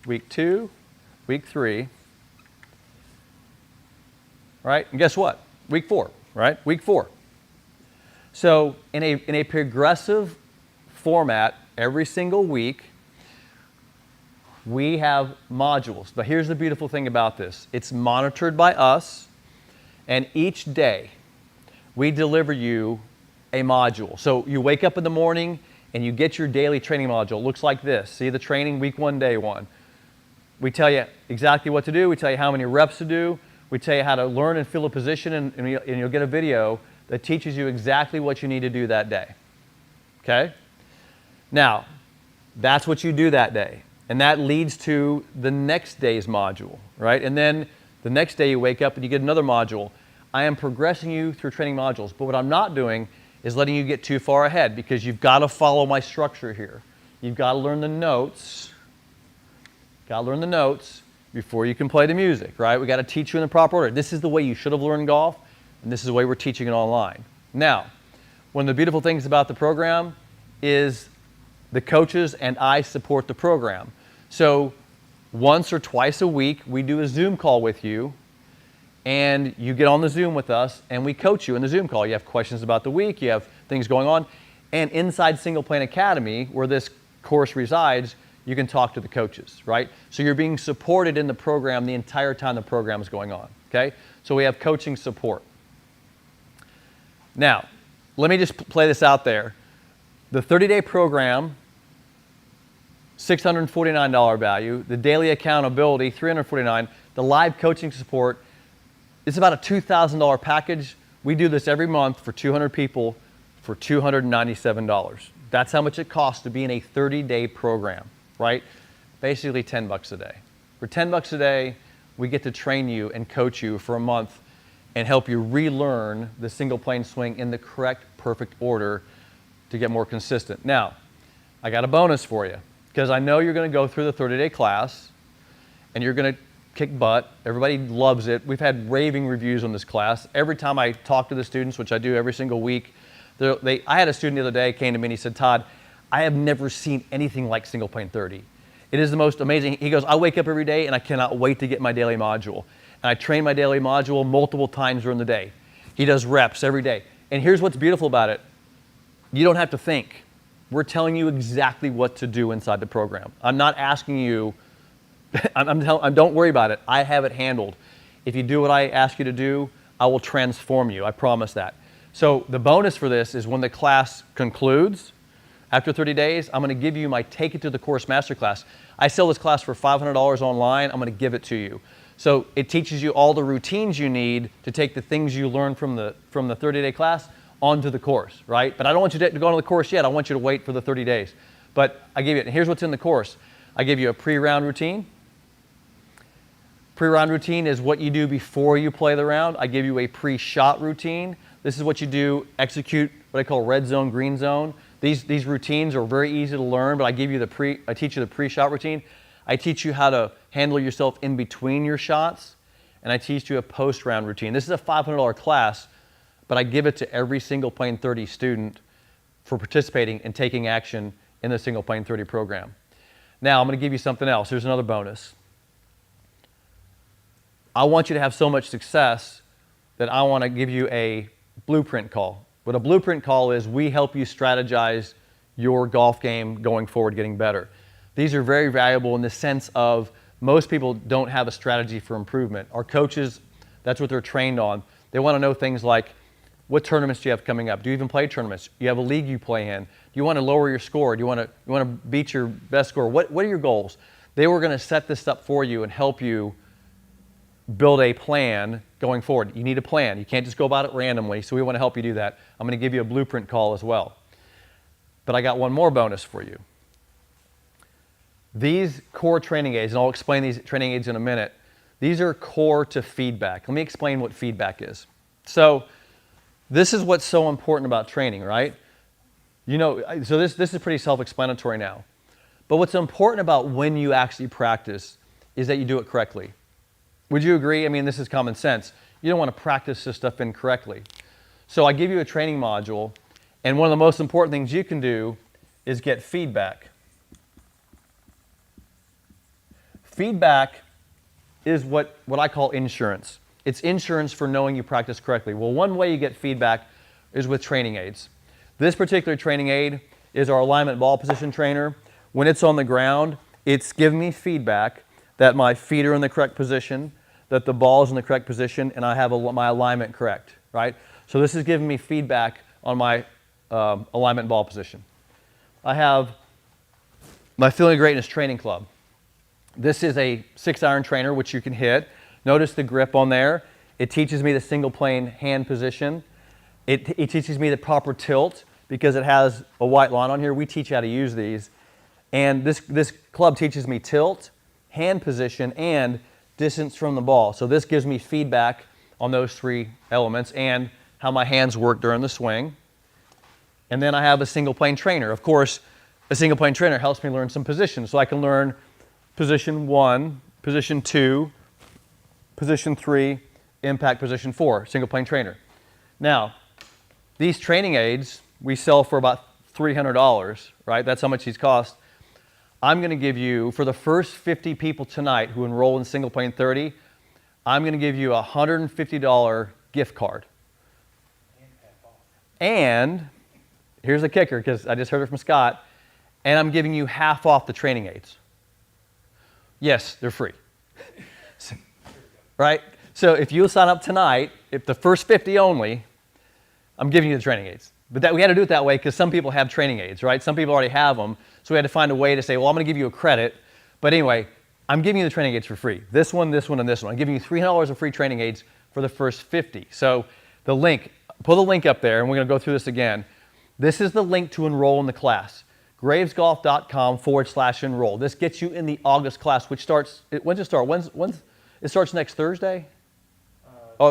week 2, week 3, right? And guess what? Week 4, right? Week 4. So in a progressive format, every single week, we have modules. But here's the beautiful thing about this. It's monitored by us. And each day, we deliver you a module. So you wake up in the morning and you get your daily training module. It looks like this. See the training, week 1, day 1. We tell you exactly what to do. We tell you how many reps to do. We tell you how to learn and feel a position, and you'll get a video that teaches you exactly what you need to do that day. Okay? Now, that's what you do that day. And that leads to the next day's module, right? And then the next day you wake up and you get another module. I am progressing you through training modules, but what I'm not doing is letting you get too far ahead because you've got to follow my structure here. You've got to learn the notes. Got to learn the notes before you can play the music, right? We got to teach you in the proper order. This is the way you should have learned golf, and this is the way we're teaching it online. Now, one of the beautiful things about the program is the coaches and I support the program. So once or twice a week, we do a Zoom call with you, and you get on the Zoom with us, and we coach you in the Zoom call. You have questions about the week, you have things going on, and inside Single Plane Academy, where this course resides, you can talk to the coaches, right? So you're being supported in the program the entire time the program is going on, okay? So we have coaching support. Now, let me just play this out there. The 30-day program, $649 value. The daily accountability, $349. The live coaching support, it's about a $2,000 package. We do this every month for 200 people for $297. That's how much it costs to be in a 30-day program, right? Basically 10 bucks a day. For 10 bucks a day, we get to train you and coach you for a month and help you relearn the single plane swing in the correct, perfect order to get more consistent. Now, I got a bonus for you, because I know you're going to go through the 30-day class and you're going to kick butt. Everybody loves it. We've had raving reviews on this class. Every time I talk to the students, which I do every single week, I had a student the other day came to me and he said, Todd, I have never seen anything like Single Plane 30. It is the most amazing. He goes, I wake up every day and I cannot wait to get my daily module. And I train my daily module multiple times during the day. He does reps every day. And here's what's beautiful about it. You don't have to think. We're telling you exactly what to do inside the program. I'm not asking you, don't worry about it. I have it handled. If you do what I ask you to do, I will transform you. I promise that. So the bonus for this is when the class concludes, after 30 days, I'm going to give you my Take It to the Course Masterclass. I sell this class for $500 online. I'm going to give it to you. So it teaches you all the routines you need to take the things you learn from the 30-day class onto the course, right? But I don't want you to go on the course yet. I want you to wait for the 30 days. But I give you, and here's what's in the course. I give you a pre-round routine. Pre-round routine is what you do before you play the round. I give you a pre-shot routine. This is what you do, execute what I call red zone, green zone. These routines are very easy to learn, but I teach you the pre-shot routine. I teach you how to handle yourself in between your shots, and I teach you a post-round routine. This is a $500 class, but I give it to every Single Plane 30 student for participating and taking action in the Single Plane 30 program. Now, I'm going to give you something else. Here's another bonus. I want you to have so much success that I want to give you a blueprint call. What a blueprint call is, we help you strategize your golf game going forward, getting better. These are very valuable in the sense of most people don't have a strategy for improvement. Our coaches, that's what they're trained on. They want to know things like, what tournaments do you have coming up? Do you even play tournaments? Do you have a league you play in? Do you want to lower your score? Do you want to beat your best score? What are your goals? They were going to set this up for you and help you build a plan going forward. You need a plan. You can't just go about it randomly, so we want to help you do that. I'm going to give you a blueprint call as well. But I got one more bonus for you. These core training aids, and I'll explain these training aids in a minute, these are core to feedback. Let me explain what feedback is. So this is what's so important about training, right? You know, so this is pretty self-explanatory now. But what's important about when you actually practice is that you do it correctly. Would you agree? I mean, this is common sense. You don't want to practice this stuff incorrectly. So I give you a training module, and one of the most important things you can do is get feedback. Feedback is what I call insurance. It's insurance for knowing you practice correctly. Well, one way you get feedback is with training aids. This particular training aid is our alignment ball position trainer. When it's on the ground, it's giving me feedback that my feet are in the correct position, that the ball is in the correct position, and I have my alignment correct, right? So this is giving me feedback on my alignment ball position. I have my Feeling Greatness Training Club. This is a 6-iron trainer, which you can hit. Notice the grip on there. It teaches me the single plane hand position. It teaches me the proper tilt because it has a white line on here. We teach you how to use these. And this club teaches me tilt, hand position, and distance from the ball. So this gives me feedback on those 3 elements and how my hands work during the swing. And then I have a single plane trainer. Of course, a single plane trainer helps me learn some positions. So I can learn position 1, position 2, position 3, impact position 4, single plane trainer. Now, these training aids we sell for about $300, right? That's how much these cost. I'm going to give you, for the first 50 people tonight who enroll in Single Plane 30, I'm going to give you a $150 gift card. And here's the kicker, because I just heard it from Scott, and I'm giving you half off the training aids. Yes, they're free. Right? So if you sign up tonight, if the first 50 only, I'm giving you the training aids. But we had to do it that way because some people have training aids, right? Some people already have them. So we had to find a way to say, well, I'm going to give you a credit. But anyway, I'm giving you the training aids for free. This one, and this one. I'm giving you $300 of free training aids for the first 50. So the link, pull the link up there, and we're going to go through this again. This is the link to enroll in the class. gravesgolf.com/enroll. This gets you in the August class, which starts, when's it start? It starts next Thursday?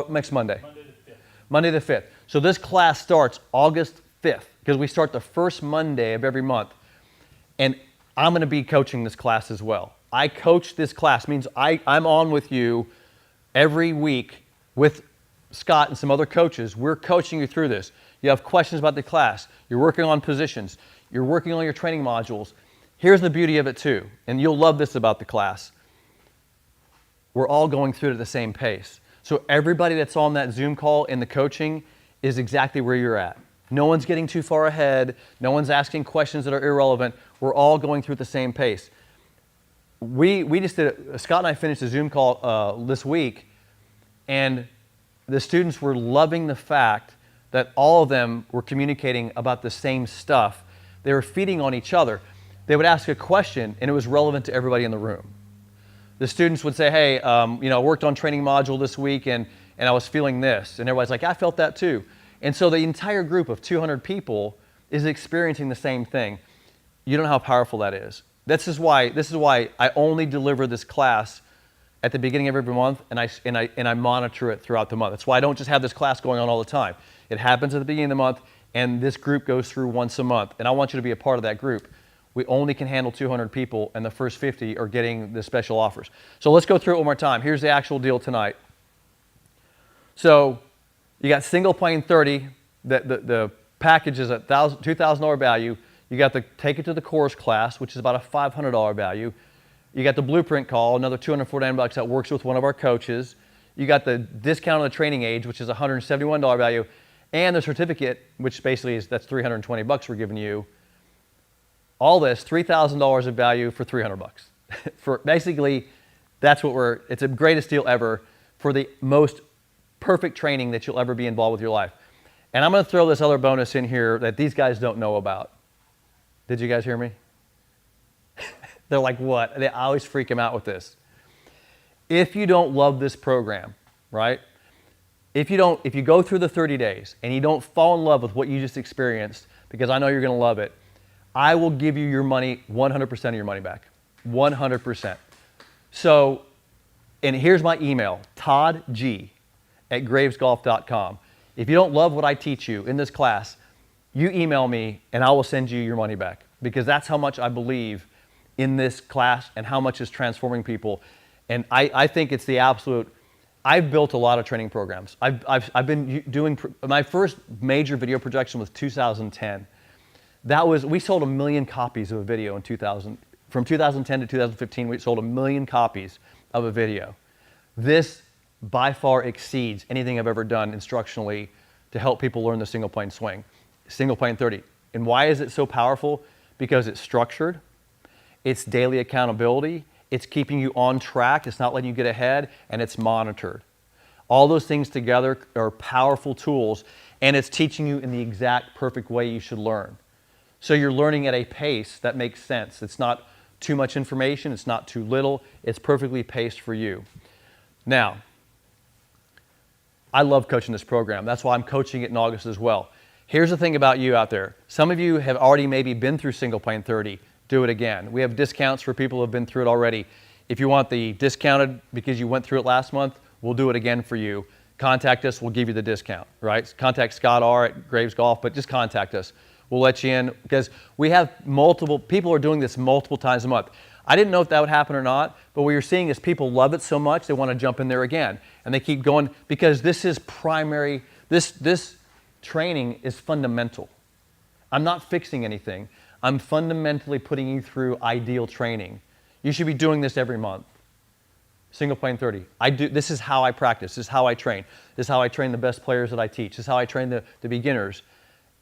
Next Monday. Monday the 5th. Monday the 5th. So this class starts August 5th because we start the first Monday of every month. And I'm going to be coaching this class as well. I coach this class, means I'm on with you every week with Scott and some other coaches. We're coaching you through this. You have questions about the class. You're working on positions. You're working on your training modules. Here's the beauty of it too, and you'll love this about the class. We're all going through it at the same pace. So everybody that's on that Zoom call in the coaching is exactly where you're at. No one's getting too far ahead. No one's asking questions that are irrelevant. We're all going through at the same pace. We just did, Scott and I finished a Zoom call this week, and the students were loving the fact that all of them were communicating about the same stuff. They were feeding on each other. They would ask a question, and it was relevant to everybody in the room. The students would say, hey, I worked on training module this week, and I was feeling this. And everybody's like, I felt that too. And so the entire group of 200 people is experiencing the same thing. You don't know how powerful that is. This is why I only deliver this class at the beginning of every month, and I monitor it throughout the month. That's why I don't just have this class going on all the time. It happens at the beginning of the month, and this group goes through once a month. And I want you to be a part of that group. We only can handle 200 people, and the first 50 are getting the special offers. So let's go through it one more time. Here's the actual deal tonight. So you got Single Plane 30. The package is a $2,000 value. You got the Take It to the Course class, which is about a $500 value. You got the Blueprint call, another $249 that works with one of our coaches. You got the discount on the training aids, which is a $171 value, and the certificate, which basically that's $320 we're giving you. All this, $3,000 of value for $300. For basically, that's what it's the greatest deal ever for the most perfect training that you'll ever be involved with your life. And I'm going to throw this other bonus in here that these guys don't know about. Did you guys hear me? They're like, what? I always freak them out with this. If you don't love this program, right? If you go through the 30 days and you don't fall in love with what you just experienced, because I know you're going to love it, I will give you your money, 100% of your money back. 100%. So, and here's my email, toddg@gravesgolf.com. If you don't love what I teach you in this class, you email me and I will send you your money back, because that's how much I believe in this class and how much it's transforming people. And I think it's the absolute, I've built a lot of training programs. I've been doing, my first major video projection was 2010. We sold 1 million copies of a video in 2000. From 2010 to 2015, we sold 1 million copies of a video. This by far exceeds anything I've ever done instructionally to help people learn the single plane swing, Single Plane 30. And why is it so powerful? Because it's structured, it's daily accountability, it's keeping you on track, it's not letting you get ahead, and it's monitored. All those things together are powerful tools, and it's teaching you in the exact perfect way you should learn. So you're learning at a pace that makes sense. It's not too much information, it's not too little, it's perfectly paced for you. Now, I love coaching this program. That's why I'm coaching it in August as well. Here's the thing about you out there. Some of you have already maybe been through Single Plane 30. Do it again. We have discounts for people who have been through it already. If you want the discounted because you went through it last month, we'll do it again for you. Contact us, we'll give you the discount, right? Contact Scott R. at Graves Golf, but just contact us. We'll let you in, because we have people are doing this multiple times a month. I didn't know if that would happen or not, but what you're seeing is people love it so much they want to jump in there again. And they keep going, because this is primary, this training is fundamental. I'm not fixing anything. I'm fundamentally putting you through ideal training. You should be doing this every month. Single plane 30. This is how I practice. This is how I train. This is how I train the best players that I teach. This is how I train the beginners.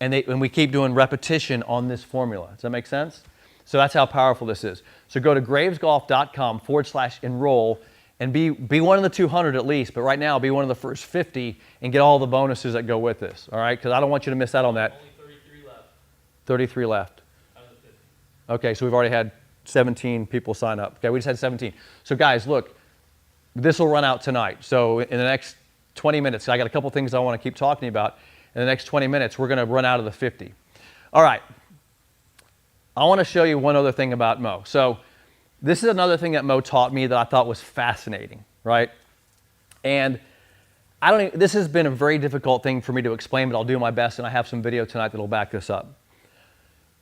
And we keep doing repetition on this formula. Does that make sense? So that's how powerful this is. So go to gravesgolf.com/enroll and be one of the 200 at least, but right now be one of the first 50 and get all the bonuses that go with this, all right? Because I don't want you to miss out on that. Only 33 left 33 left. out of the 50. Okay, so we've already had 17 people sign up. Okay, we just had 17. So guys, look, this will run out tonight. So in the next 20 minutes, I got a couple things I want to keep talking about. In the next 20 minutes, we're going to run out of the 50. All right. I want to show you one other thing about Moe. So this is another thing that Moe taught me that I thought was fascinating, right? And this has been a very difficult thing for me to explain, but I'll do my best, and I have some video tonight that will back this up.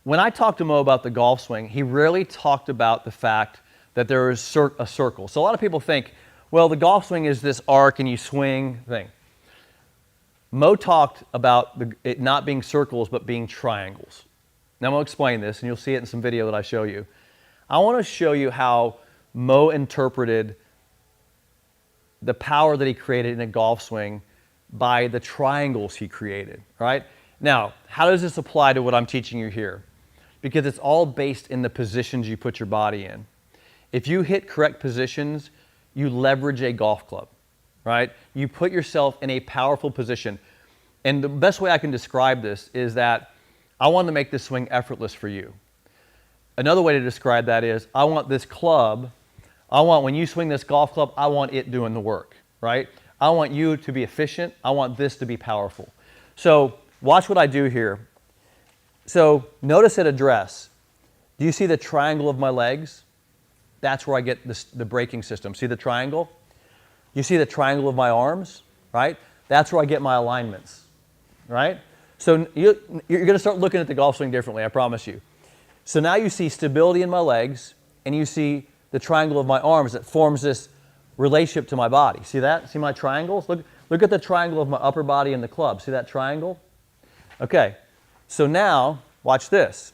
When I talked to Moe about the golf swing, he rarely talked about the fact that there is a circle. So a lot of people think, well, the golf swing is this arc and you swing thing. Moe talked about it not being circles, but being triangles. Now I'm going to explain this, and you'll see it in some video that I show you. I want to show you how Moe interpreted the power that he created in a golf swing by the triangles he created, right? Now, how does this apply to what I'm teaching you here? Because it's all based in the positions you put your body in. If you hit correct positions, you leverage a golf club, right? You put yourself in a powerful position. And the best way I can describe this is that I want to make this swing effortless for you. Another way to describe that is I want this club, when you swing this golf club, I want it doing the work, right? I want you to be efficient. I want this to be powerful. So watch what I do here. So notice at address, do you see the triangle of my legs? That's where I get the braking system. See the triangle? You see the triangle of my arms, right? That's where I get my alignments, right? So you're going to start looking at the golf swing differently, I promise you. So now you see stability in my legs, and you see the triangle of my arms that forms this relationship to my body. See that? See my triangles? Look at the triangle of my upper body and the club. See that triangle? Okay, so now watch this.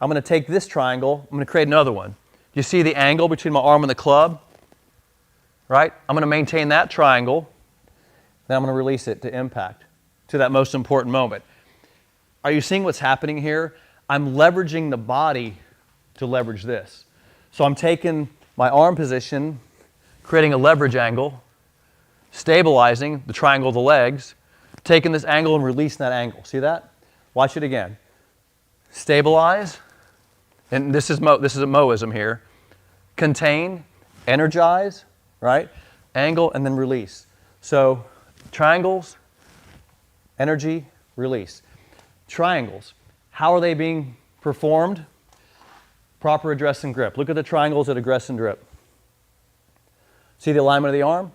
I'm going to take this triangle, I'm going to create another one. You see the angle between my arm and the club? Right? I'm going to maintain that triangle, then I'm going to release it to impact, to that most important moment. Are you seeing what's happening here? I'm leveraging the body to leverage this. So I'm taking my arm position, creating a leverage angle, stabilizing the triangle of the legs, taking this angle and releasing that angle. See that? Watch it again. Stabilize, and this is a Moeism here. Contain, energize, right? Angle, and then release. So triangles, energy, release. Triangles. How are they being performed? Proper address and grip. Look at the triangles at address and grip. See the alignment of the arm?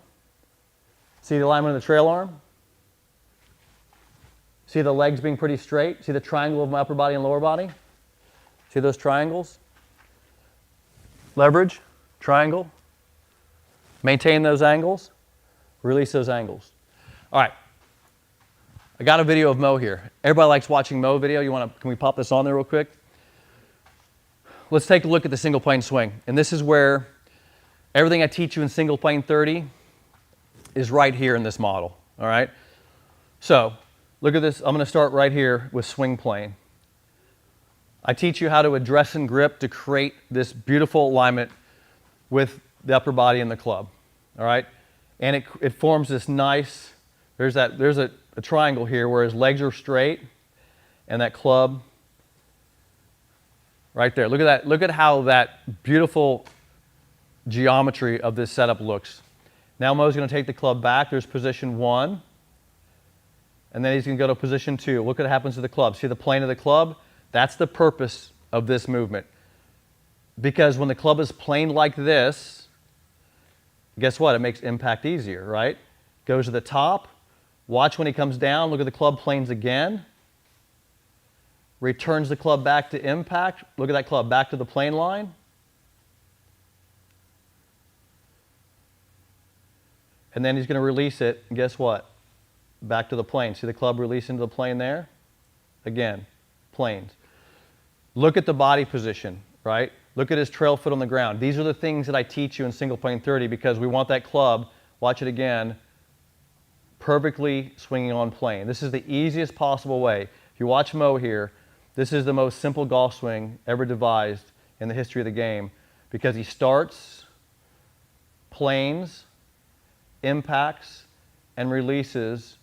See the alignment of the trail arm? See the legs being pretty straight? See the triangle of my upper body and lower body? See those triangles? Leverage, triangle. Maintain those angles. Release those angles. All right. I got a video of Moe here. Everybody likes watching Moe video. Can we pop this on there real quick? Let's take a look at the single plane swing. And this is where everything I teach you in single plane 30 is right here in this model. All right. So look at this. I'm going to start right here with swing plane. I teach you how to address and grip to create this beautiful alignment with the upper body and the club. All right. And it forms this nice, there's a triangle here where his legs are straight and that club right there. Look at that. Look at how that beautiful geometry of this setup looks. Now Moe's going to take the club back. There's position 1. And then he's going to go to position 2. Look what happens to the club. See the plane of the club? That's the purpose of this movement. Because when the club is planed like this, guess what? It makes impact easier, right? Goes to the top. Watch when he comes down. Look at the club planes again. Returns the club back to impact. Look at that club back to the plane line. And then he's going to release it. And guess what? Back to the plane. See the club release into the plane there? Again. planes. Look at the body position, right? Look at his trail foot on the ground. These are the things that I teach you in single plane 30 because we want that club, watch it again, perfectly swinging on plane. This is the easiest possible way. If you watch Moe here, this is the most simple golf swing ever devised in the history of the game because he starts, planes, impacts, and releases.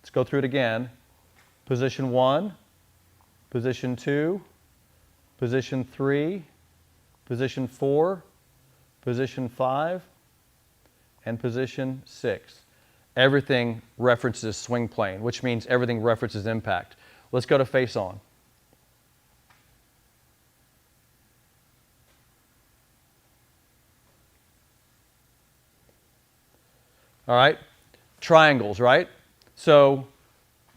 Let's go through it again. Position 1, position 2, position 3, position 4, position 5, and position 6. Everything references swing plane, which means everything references impact. Let's go to face on. All right, triangles, right? So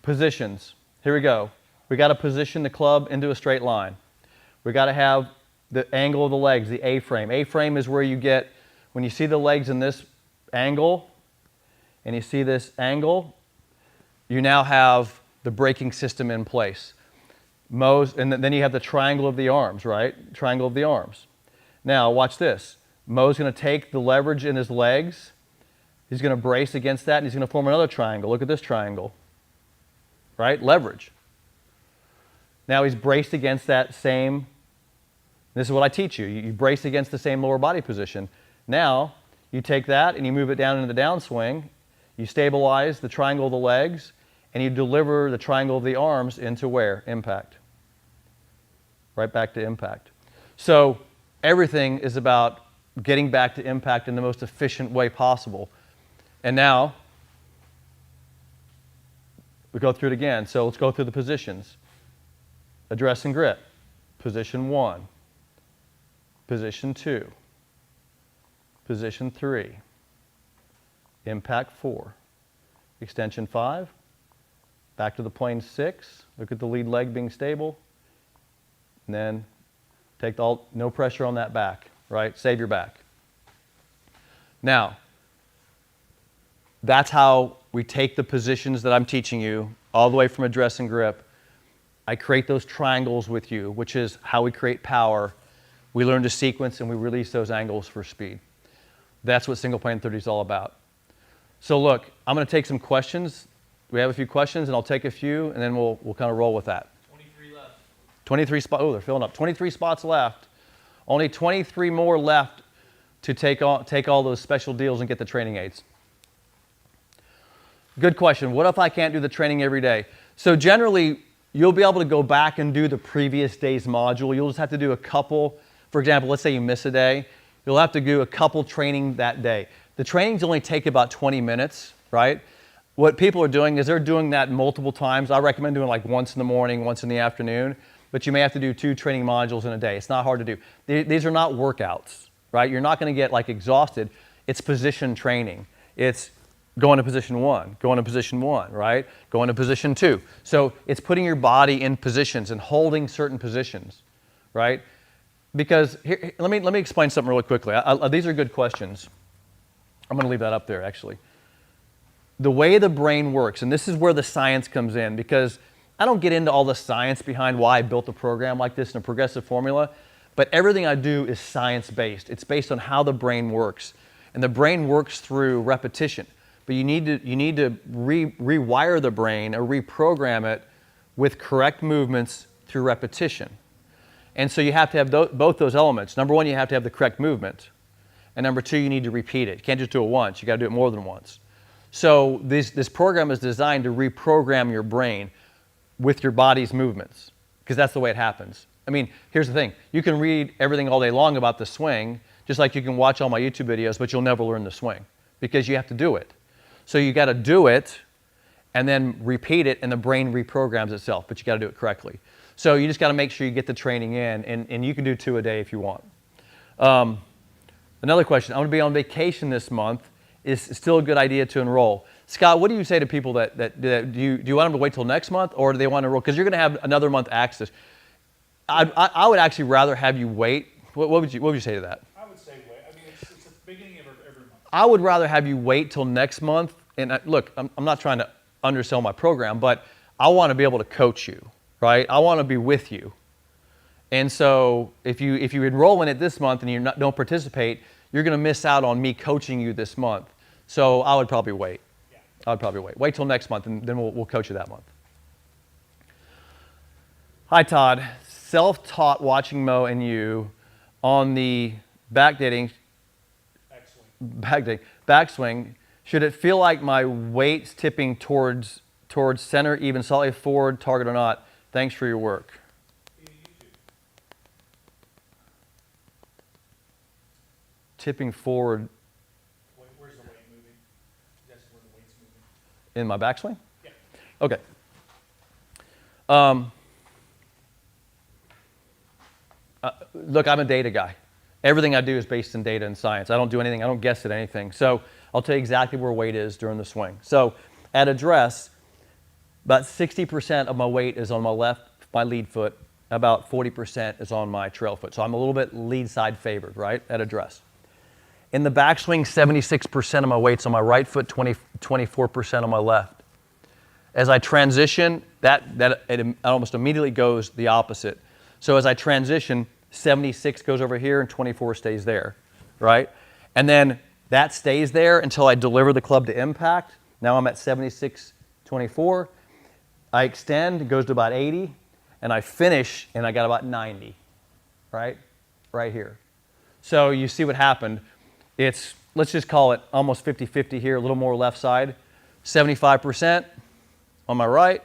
positions, here we go. We got to position the club into a straight line. We got to have the angle of the legs, the A-frame. A-frame is where you get, when you see the legs in this angle, and you see this angle, you now have the braking system in place. And then you have the triangle of the arms, right? Triangle of the arms. Now, watch this. Moe's going to take the leverage in his legs. He's going to brace against that, and he's going to form another triangle. Look at this triangle, right? Leverage. Now he's braced against that same, this is what I teach you. You brace against the same lower body position. Now, you take that and you move it down into the downswing. You stabilize the triangle of the legs, and you deliver the triangle of the arms into where? Impact. Right back to impact. So everything is about getting back to impact in the most efficient way possible. And now, we go through it again. So let's go through the positions. Address and grip. Position 1. Position 2. Position 3. Impact 4. Extension 5. Back to the plane 6. Look at the lead leg being stable. And then take no pressure on that back, right? Save your back. Now, that's how we take the positions that I'm teaching you all the way from address and grip. I create those triangles with you, which is how we create power. We learn to sequence and we release those angles for speed. That's what single plane 30 is all about. So look, I'm going to take some questions. We have a few questions and I'll take a few and then we'll kind of roll with that. 23 left. 23 spots, oh, they're filling up. 23 spots left. Only 23 more left to take all those special deals and get the training aids. Good question. What if I can't do the training every day? So generally, you'll be able to go back and do the previous day's module. You'll just have to do a couple. For example, let's say you miss a day. You'll have to do a couple training that day. The trainings only take about 20 minutes, right? What people are doing is they're doing that multiple times. I recommend doing like once in the morning, once in the afternoon, but you may have to do 2 training modules in a day. It's not hard to do. These are not workouts, right? You're not going to get like exhausted. It's position training. It's going to position 1, going to position 1, right? Going to position 2. So it's putting your body in positions and holding certain positions, right? Because here, let me explain something really quickly. These are good questions. I'm going to leave that up there, actually. The way the brain works, and this is where the science comes in, because I don't get into all the science behind why I built a program like this in a progressive formula, but everything I do is science-based. It's based on how the brain works. And the brain works through repetition. But you need to rewire the brain or reprogram it with correct movements through repetition. And so you have to have both those elements. Number 1, you have to have the correct movement. And number 2, you need to repeat it. You can't just do it once. You got to do it more than once. So this program is designed to reprogram your brain with your body's movements, because that's the way it happens. I mean, here's the thing. You can read everything all day long about the swing, just like you can watch all my YouTube videos, but you'll never learn the swing because you have to do it. So you got to do it and then repeat it, and the brain reprograms itself, but you got to do it correctly. So you just got to make sure you get the training in, and you can do 2 a day if you want. Another question, I'm going to be on vacation this month. Is it still a good idea to enroll? Scott, what do you say to people that do you want them to wait till next month, or do they want to enroll? Because you're going to have another month access. I would actually rather have you wait. What would you say to that? I would say wait. I mean, it's the beginning of every month. I would rather have you wait till next month. And look, I'm not trying to undersell my program, but I want to be able to coach you. right? I want to be with you. And so if you enroll in it this month and you don't participate, you're going to miss out on me coaching you this month. So I would probably wait. Yeah. I would probably wait. Wait till next month, and then we'll coach you that month. Hi, Todd. Self-taught watching Moe and you on the backdating, backswing. Should it feel like my weight's tipping towards center, even slightly forward, target or not? Thanks for your work. Tipping forward. Where's the weight moving? That's where the weight's moving. In my backswing? Yeah. Okay. Look, I'm a data guy. Everything I do is based in data and science. I don't do anything, I don't guess at anything. So I'll tell you exactly where weight is during the swing. So at address, about 60% of my weight is on my left, my lead foot. About 40% is on my trail foot. So I'm a little bit lead side favored, right, at address. In the backswing, 76% of my weight's on my right foot, 24% on my left. As I transition, it almost immediately goes the opposite. So as I transition, 76 goes over here and 24 stays there, right? And then that stays there until I deliver the club to impact. Now I'm at 76, 24. I extend, it goes to about 80, and I finish, and I got about 90, right? Right here. So you see what happened. It's, let's just call it almost 50-50 here, a little more left side. 75% on my right,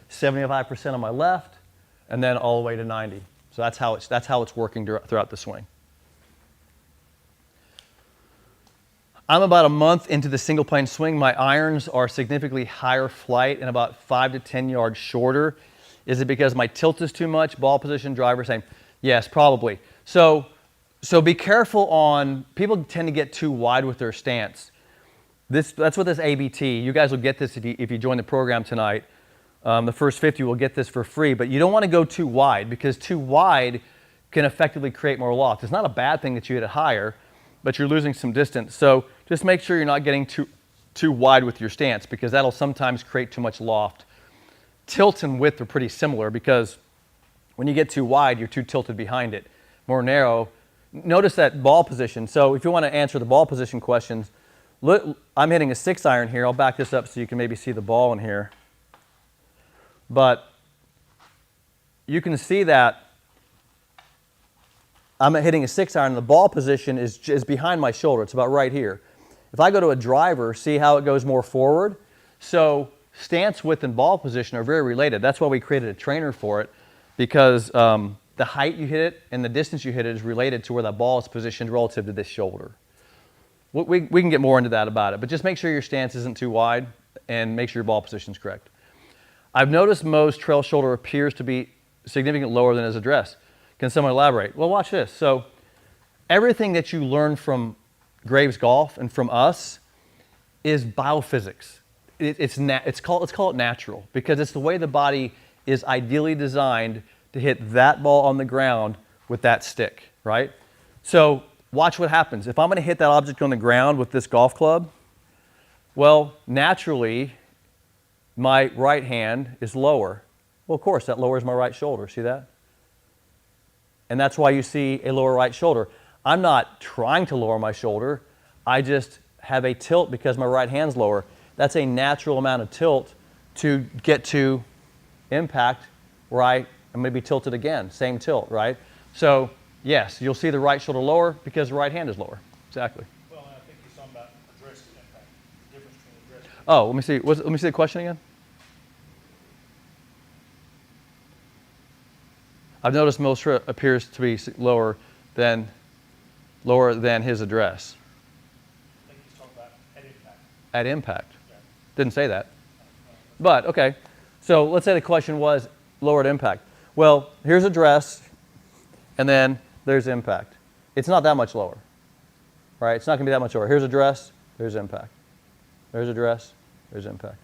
75% on my left, and then all the way to 90. So that's how it's working throughout the swing. I'm about a month into the single plane swing. My irons are significantly higher flight and about 5 to 10 yards shorter. Is it because my tilt is too much? Ball position, driver, same. Yes, probably. So be careful on, people tend to get too wide with their stance. That's what this ABT, you guys will get this if you join the program tonight. The first 50 will get this for free, but you don't want to go too wide because too wide can effectively create more loft. It's not a bad thing that you hit it higher, but you're losing some distance. So just make sure you're not getting too wide with your stance because that'll sometimes create too much loft. Tilt and width are pretty similar because when you get too wide, you're too tilted behind it. More narrow. Notice that ball position. So if you want to answer the ball position questions, look, I'm hitting a 6-iron here. I'll back this up so you can maybe see the ball in here. But you can see that I'm hitting a 6-iron. The ball position is behind my shoulder. It's about right here. If I go to a driver, see how it goes more forward? So stance width and ball position are very related. That's why we created a trainer for it because the height you hit it and the distance you hit it is related to where that ball is positioned relative to this shoulder. We can get more into that about it, but just make sure your stance isn't too wide and make sure your ball position is correct. I've noticed Moe's trail shoulder appears to be significantly lower than his address. Can someone elaborate? Well, watch this. So everything that you learn from Graves Golf and from us is biophysics. Let's call it natural because it's the way the body is ideally designed to hit that ball on the ground with that stick, right? So watch what happens. If I'm going to hit that object on the ground with this golf club, well, naturally, my right hand is lower. Well, of course, that lowers my right shoulder. See that? And that's why you see a lower right shoulder. I'm not trying to lower my shoulder. I just have a tilt because my right hand's lower. That's a natural amount of tilt to get to impact where I'm going to be tilted again. Same tilt, right? So, yes, you'll see the right shoulder lower because the right hand is lower. Exactly. Well, I think he's talking about address to impact. The difference between address and Oh, let me see. Let me see the question again. I've noticed most appears to be lower than his address. I think he's talking about at impact. At impact. Yeah. Didn't say that. But, okay. So let's say the question was lower at impact. Well, here's address, and then there's impact. It's not that much lower, right? It's not going to be that much lower. Here's address, there's impact. There's address, there's impact.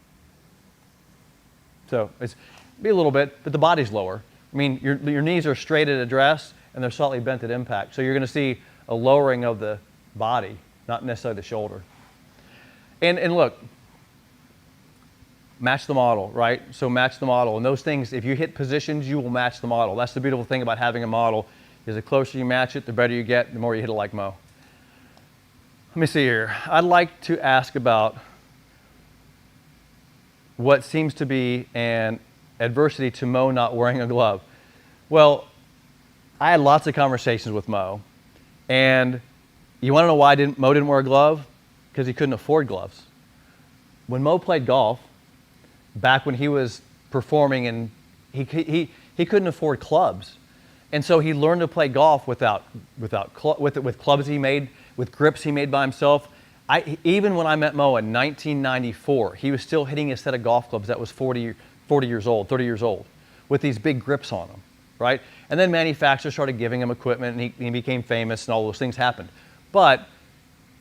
So it's be a little bit, but the body's lower. I mean, your knees are straight at address, and they're slightly bent at impact. So you're going to see a lowering of the body, not necessarily the shoulder. And look, match the model, right? So match the model. And those things, if you hit positions, you will match the model. That's the beautiful thing about having a model, is the closer you match it, the better you get, the more you hit it like Moe. Let me see here. I'd like to ask about what seems to be an adversity to Moe not wearing a glove. Well, I had lots of conversations with Moe, and you want to know why Moe didn't wear a glove? Because he couldn't afford gloves. When Moe played golf, back when he was performing, and he couldn't afford clubs, and so he learned to play golf with clubs he made, with grips he made by himself. Even when I met Moe in 1994, he was still hitting a set of golf clubs that was 30 years old, with these big grips on them, right? And then manufacturers started giving him equipment, and he became famous, and all those things happened. But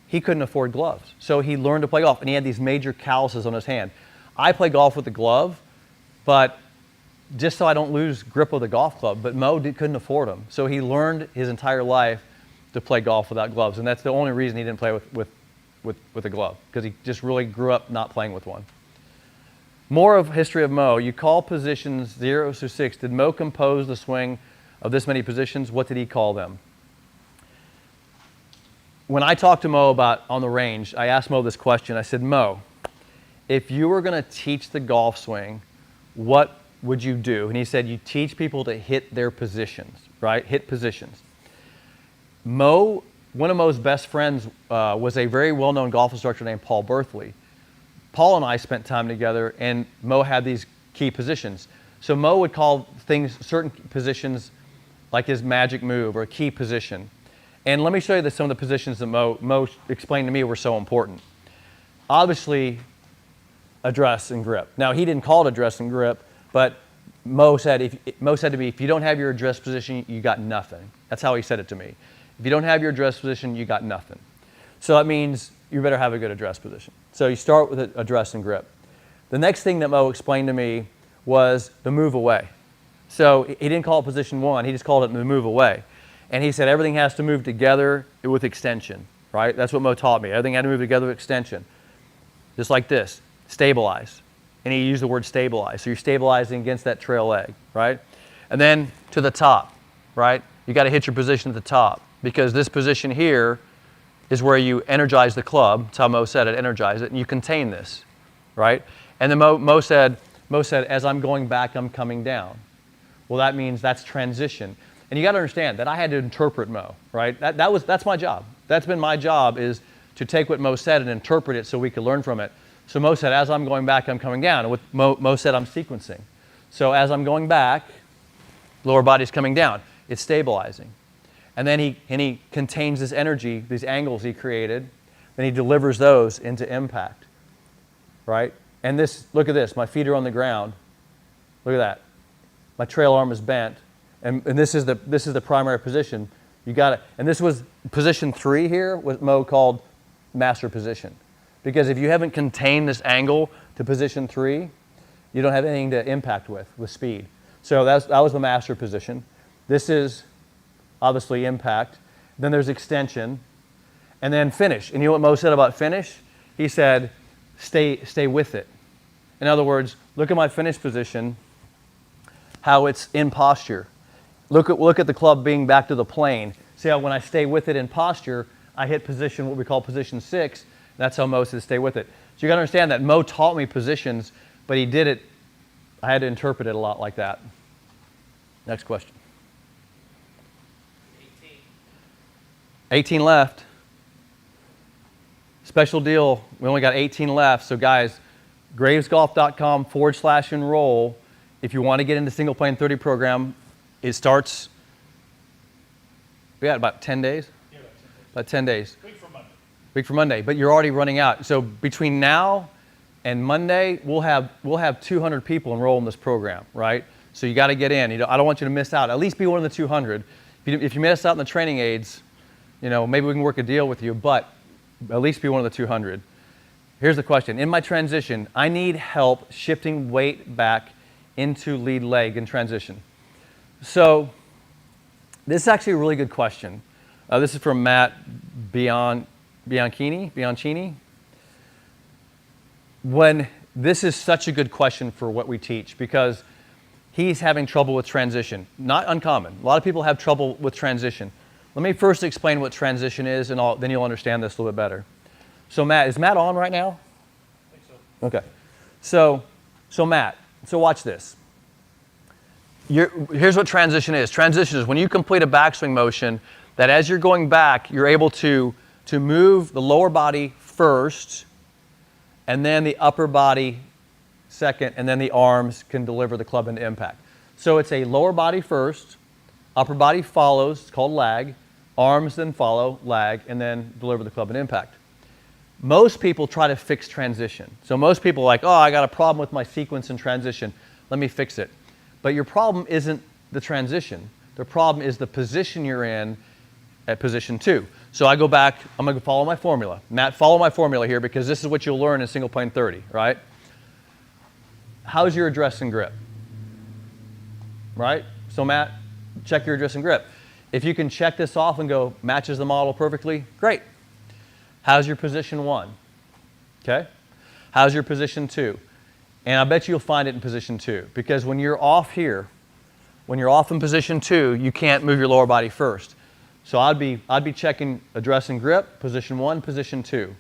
he couldn't afford gloves, so he learned to play golf, and he had these major calluses on his hand. I play golf with a glove, but just so I don't lose grip of the golf club, but Moe couldn't afford them. So he learned his entire life to play golf without gloves, and that's the only reason he didn't play with a glove, because he just really grew up not playing with one. More of history of Moe. You call positions 0 through 6. Did Moe compose the swing of this many positions? What did he call them? When I talked to Moe about on the range, I asked Moe this question. I said, Moe, if you were going to teach the golf swing, what would you do? And he said, you teach people to hit their positions, right? Hit positions. Moe, one of Moe's best friends was a very well-known golf instructor named Paul Berthley. Paul and I spent time together, and Moe had these key positions. So Moe would call things, certain positions, like his magic move or a key position. And let me show you some of the positions that Moe explained to me were so important. Obviously, address and grip. Now, he didn't call it address and grip, but Moe said to me, if you don't have your address position, you got nothing. That's how he said it to me. If you don't have your address position, you got nothing. So that means you better have a good address position. So you start with address and grip. The next thing that Moe explained to me was the move away. So he didn't call it position 1, he just called it the move away. And he said everything has to move together with extension, right? That's what Moe taught me. Everything had to move together with extension. Just like this, stabilize. And he used the word stabilize. So you're stabilizing against that trail leg, right? And then to the top, right? You got to hit your position at the top, because this position here is where you energize the club. That's how Moe said it, energize it, and you contain this, right? And then Moe said, as I'm going back, I'm coming down. Well, that means that's transition. And you got to understand that I had to interpret Moe, right? That's my job. That's been my job, is to take what Moe said and interpret it so we could learn from it. So Moe said, as I'm going back, I'm coming down. And what Moe said, I'm sequencing. So as I'm going back, lower body's coming down. It's stabilizing. And then he contains this energy, these angles he created, then he delivers those into impact, right? And this, look at this, my feet are on the ground. Look at that. My trail arm is bent. And this is the primary position. You got it. And this was position 3 here, what Moe called master position. Because if you haven't contained this angle to position 3, you don't have anything to impact with speed. So that was the master position. This is obviously impact. Then there's extension. And then finish. And you know what Moe said about finish? He said, stay with it. In other words, look at my finish position, how it's in posture. Look at the club being back to the plane. See how when I stay with it in posture, I hit position, what we call position 6. That's how Moe said stay with it. So you got to understand that Moe taught me positions, but he did it, I had to interpret it a lot like that. Next question. 18 left. Special deal, we only got 18 left. So guys, gravesgolf.com/enroll. If you want to get into single plane 30 program, it starts, we got about 10 days? Yeah, about 10 days. Week from Monday, but you're already running out. So between now and Monday, we'll have 200 people enroll in this program, right? So you got to get in. I don't want you to miss out. At least be one of the 200. If you miss out on the training aids, maybe we can work a deal with you, but at least be one of the 200. Here's the question. In my transition, I need help shifting weight back into lead leg in transition. So this is actually a really good question. This is from Matt Bianchini. When this is such a good question for what we teach because he's having trouble with transition. Not uncommon. A lot of people have trouble with transition. Let me first explain what transition is, and then you'll understand this a little bit better. So Matt, is Matt on right now? I think so. Okay. So Matt, so watch this. Here's what transition is. Transition is when you complete a backswing motion that as you're going back, you're able to move the lower body first, and then the upper body second, and then the arms can deliver the club into impact. So it's a lower body first, upper body follows, it's called lag, arms then follow, lag, and then deliver the club into impact. Most people try to fix transition. So most people are like, oh, I got a problem with my sequence and transition. Let me fix it. But your problem isn't the transition. The problem is the position you're in at position 2. So I go back, I'm going to follow my formula. Matt, follow my formula here because this is what you'll learn in single plane 30, right? How's your address and grip? Right? So Matt, check your address and grip. If you can check this off and go, matches the model perfectly, great. How's your position 1? Okay? How's your position 2? And I bet you'll find it in position 2 because when you're off here, when you're off in position 2, you can't move your lower body first. So I'd be checking address and grip, position 1, position 2.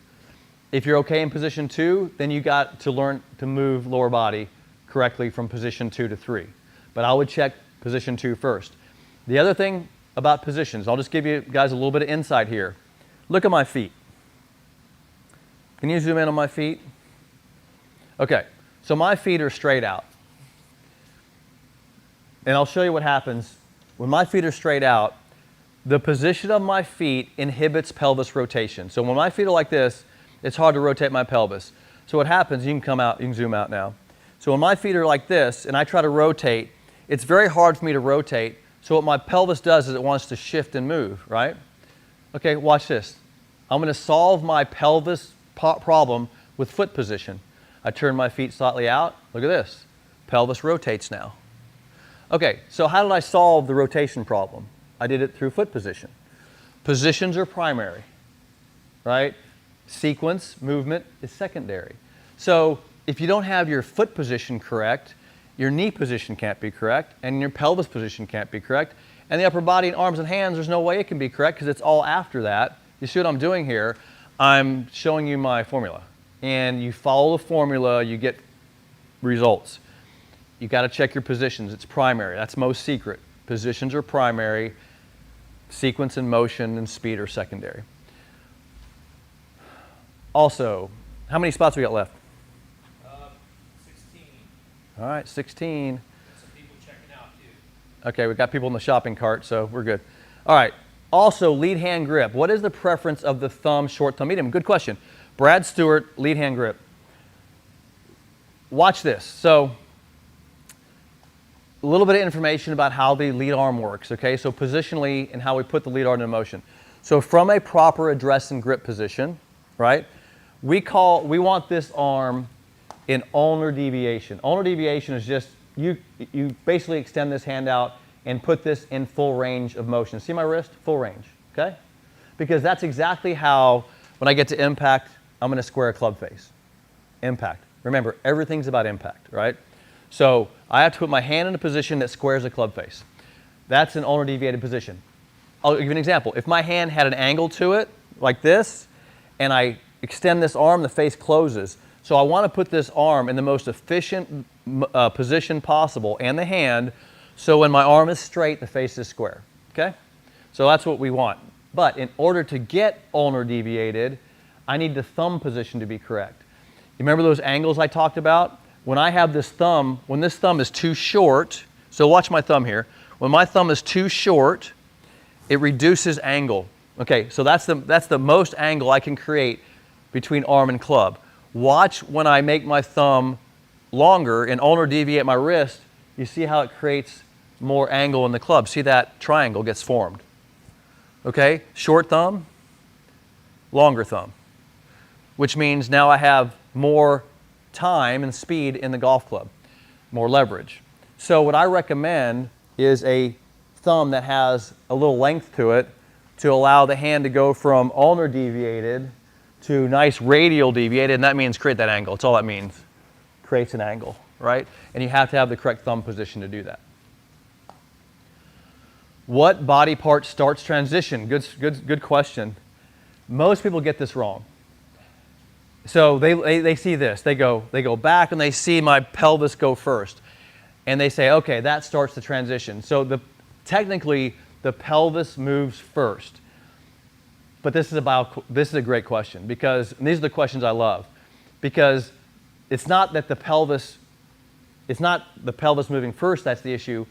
If you're okay in position 2, then you got to learn to move lower body correctly from position 2 to 3. But I would check position 2 first. The other thing about positions, I'll just give you guys a little bit of insight here. Look at my feet. Can you zoom in on my feet? Okay, so my feet are straight out. And I'll show you what happens. When my feet are straight out, the position of my feet inhibits pelvis rotation. So when my feet are like this, it's hard to rotate my pelvis. So what happens, you can zoom out now. So when my feet are like this and I try to rotate, it's very hard for me to rotate. So what my pelvis does is it wants to shift and move, right? Okay, watch this. I'm going to solve my pelvis problem with foot position. I turn my feet slightly out. Look at this. Pelvis rotates now. Okay, so how did I solve the rotation problem? I did it through foot position. Positions are primary, right? Sequence, movement is secondary. So if you don't have your foot position correct, your knee position can't be correct, and your pelvis position can't be correct, and the upper body and arms and hands, there's no way it can be correct because it's all after that. You see what I'm doing here? I'm showing you my formula. And you follow the formula, you get results. You got to check your positions. It's primary. That's most secret. Positions are primary. Sequence and motion and speed are secondary. Also, how many spots we got left? 16. All right, 16. Some people checking out too. Okay, we've got people in the shopping cart, so we're good. All right. Also, lead hand grip. What is the preference of the thumb, short thumb, medium? Good question. Brad Stewart, lead hand grip. Watch this. So, a little bit of information about how the lead arm works, okay? So positionally and how we put the lead arm into motion. So from a proper address and grip position, right, we want this arm in ulnar deviation. Ulnar deviation is just, you basically extend this hand out and put this in full range of motion. See my wrist? Full range, okay? Because that's exactly how, when I get to impact, I'm going to square a club face. Impact. Remember, everything's about impact, right? So I have to put my hand in a position that squares a club face. That's an ulnar deviated position. I'll give you an example. If my hand had an angle to it, like this, and I extend this arm, the face closes. So I want to put this arm in the most efficient position possible, and the hand, so when my arm is straight, the face is square, okay? So that's what we want. But in order to get ulnar deviated, I need the thumb position to be correct. You remember those angles I talked about? When I have this thumb, when this thumb is too short, so watch my thumb here. When my thumb is too short, it reduces angle. Okay, so that's the most angle I can create between arm and club. Watch when I make my thumb longer and ulnar deviate my wrist, you see how it creates more angle in the club. See that triangle gets formed. Okay, short thumb, longer thumb, which means now I have more time and speed in the golf club, more leverage. So what I recommend is a thumb that has a little length to it to allow the hand to go from ulnar deviated to nice radial deviated, and that means create that angle. That's all that means. creates an angle, right? And you have to have the correct thumb position to do that. What body part starts transition? Good question. Most people get this wrong. So they see this. They go back and they see my pelvis go first. And they say, okay, that starts the transition. So technically, the pelvis moves first. But this is a great question, because these are the questions I love. Because it's not the pelvis moving first that's the issue.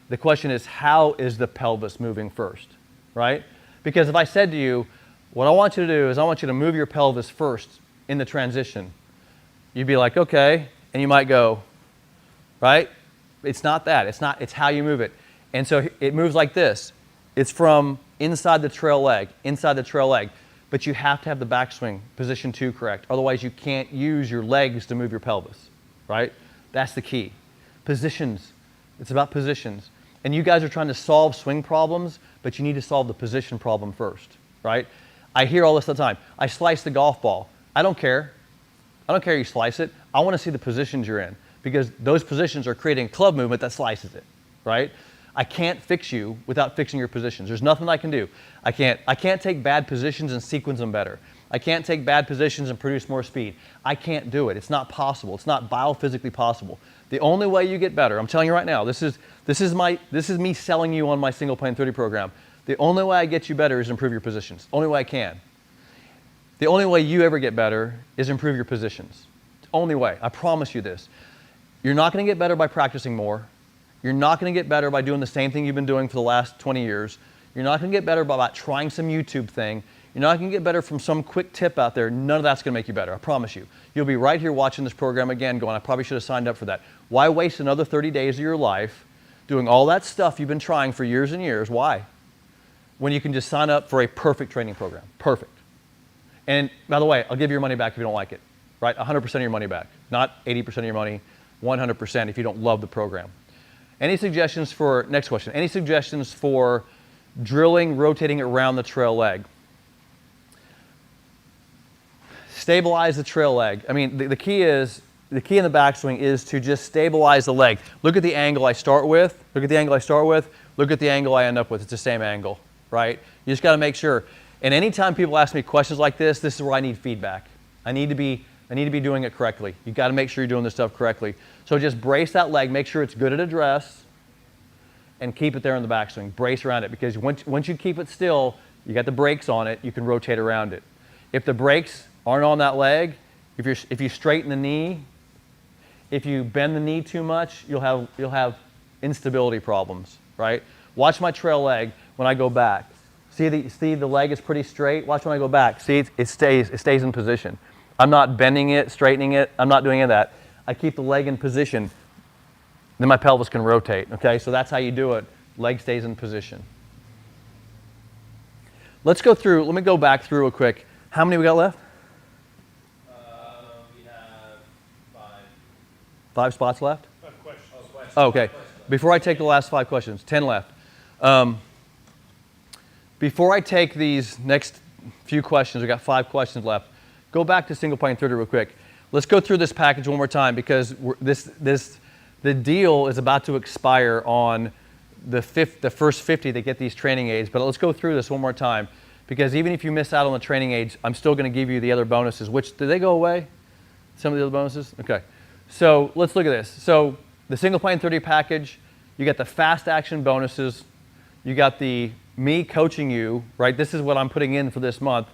The question is, how is the pelvis moving first, right? Because if I said to you, what I want you to do is I want you to move your pelvis first in the transition, you'd be like, okay, and you might go, right? It's not that. It's how you move it. And so it moves like this. It's from inside the trail leg, but you have to have the backswing position 2 correct. Otherwise, you can't use your legs to move your pelvis, right? That's the key. Positions. It's about positions. And you guys are trying to solve swing problems, but you need to solve the position problem first, right? I hear all this all the time. I slice the golf ball. I don't care. I don't care you slice it. I want to see the positions you're in, because those positions are creating club movement that slices it, right? I can't fix you without fixing your positions. There's nothing I can do. I can't take bad positions and sequence them better. I can't take bad positions and produce more speed. I can't do it. It's not possible. It's not biophysically possible. The only way you get better, I'm telling you right now, this is me selling you on my single plane 30 program. The only way I get you better is improve your positions. Only way I can. The only way you ever get better is improve your positions. Only way. I promise you this. You're not going to get better by practicing more. You're not going to get better by doing the same thing you've been doing for the last 20 years. You're not going to get better by trying some YouTube thing. You're not going to get better from some quick tip out there. None of that's going to make you better, I promise you. You'll be right here watching this program again going, I probably should have signed up for that. Why waste another 30 days of your life doing all that stuff you've been trying for years and years? Why? When you can just sign up for a perfect training program. Perfect. And by the way, I'll give you your money back if you don't like it, right? 100% of your money back. Not 80% of your money, 100% if you don't love the program. Any suggestions for, next question, any suggestions for drilling, rotating around the trail leg? Stabilize the trail leg. I mean, the key in the backswing is to just stabilize the leg. Look at the angle I start with. Look at the angle I start with. Look at the angle I end up with. It's the same angle, right? You just got to make sure. And anytime people ask me questions like this is where I need feedback. I need to be doing it correctly. You got to make sure you're doing this stuff correctly. So just brace that leg. Make sure it's good at address, and keep it there in the backswing. Brace around it, because once you keep it still, you got the brakes on it. You can rotate around it. If the brakes aren't on that leg, if you straighten the knee, if you bend the knee too much, you'll have instability problems, right? Watch my trail leg when I go back. See the leg is pretty straight. Watch when I go back. See, it stays in position. I'm not bending it, straightening it. I'm not doing any of that. I keep the leg in position. Then my pelvis can rotate, okay? So that's how you do it. Leg stays in position. Let me go back through real quick. How many we got left? We have 5. 5 spots left? 5 questions. Oh, okay. Before I take the last 5 questions, 10 left. Before I take these next few questions, we got 5 questions left. Go back to single plane 30 real quick. Let's go through this package one more time, because the deal is about to expire on the first 50 that get these training aids. But let's go through this one more time, because even if you miss out on the training aids, I'm still going to give you the other bonuses. Which, did they go away? Some of the other bonuses? Okay. So let's look at this. So the single plane 30 package, you got the fast action bonuses. You got me coaching you, right? This is what I'm putting in for this month.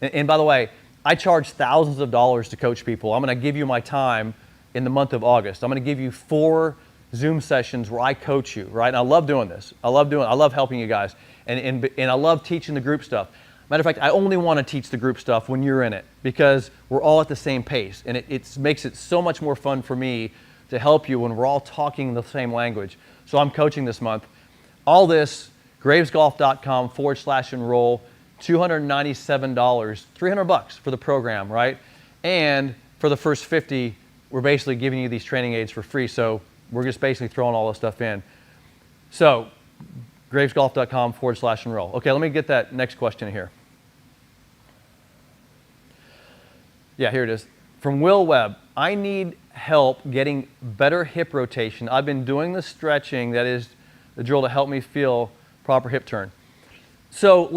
And by the way, I charge thousands of dollars to coach people. I'm going to give you my time in the month of August. I'm going to give you 4 Zoom sessions where I coach you, right? And I love doing this. I love helping you guys. And I love teaching the group stuff. Matter of fact, I only want to teach the group stuff when you're in it, because we're all at the same pace. And it makes it so much more fun for me to help you when we're all talking the same language. So I'm coaching this month. All this, gravesgolf.com/enroll, $297, $300 for the program, right? And for the first 50, we're basically giving you these training aids for free. So we're just basically throwing all this stuff in. So gravesgolf.com/enroll. Okay, let me get that next question here. Yeah, here it is. From Will Webb, I need help getting better hip rotation. I've been doing the stretching, that is the drill to help me feel proper hip turn. So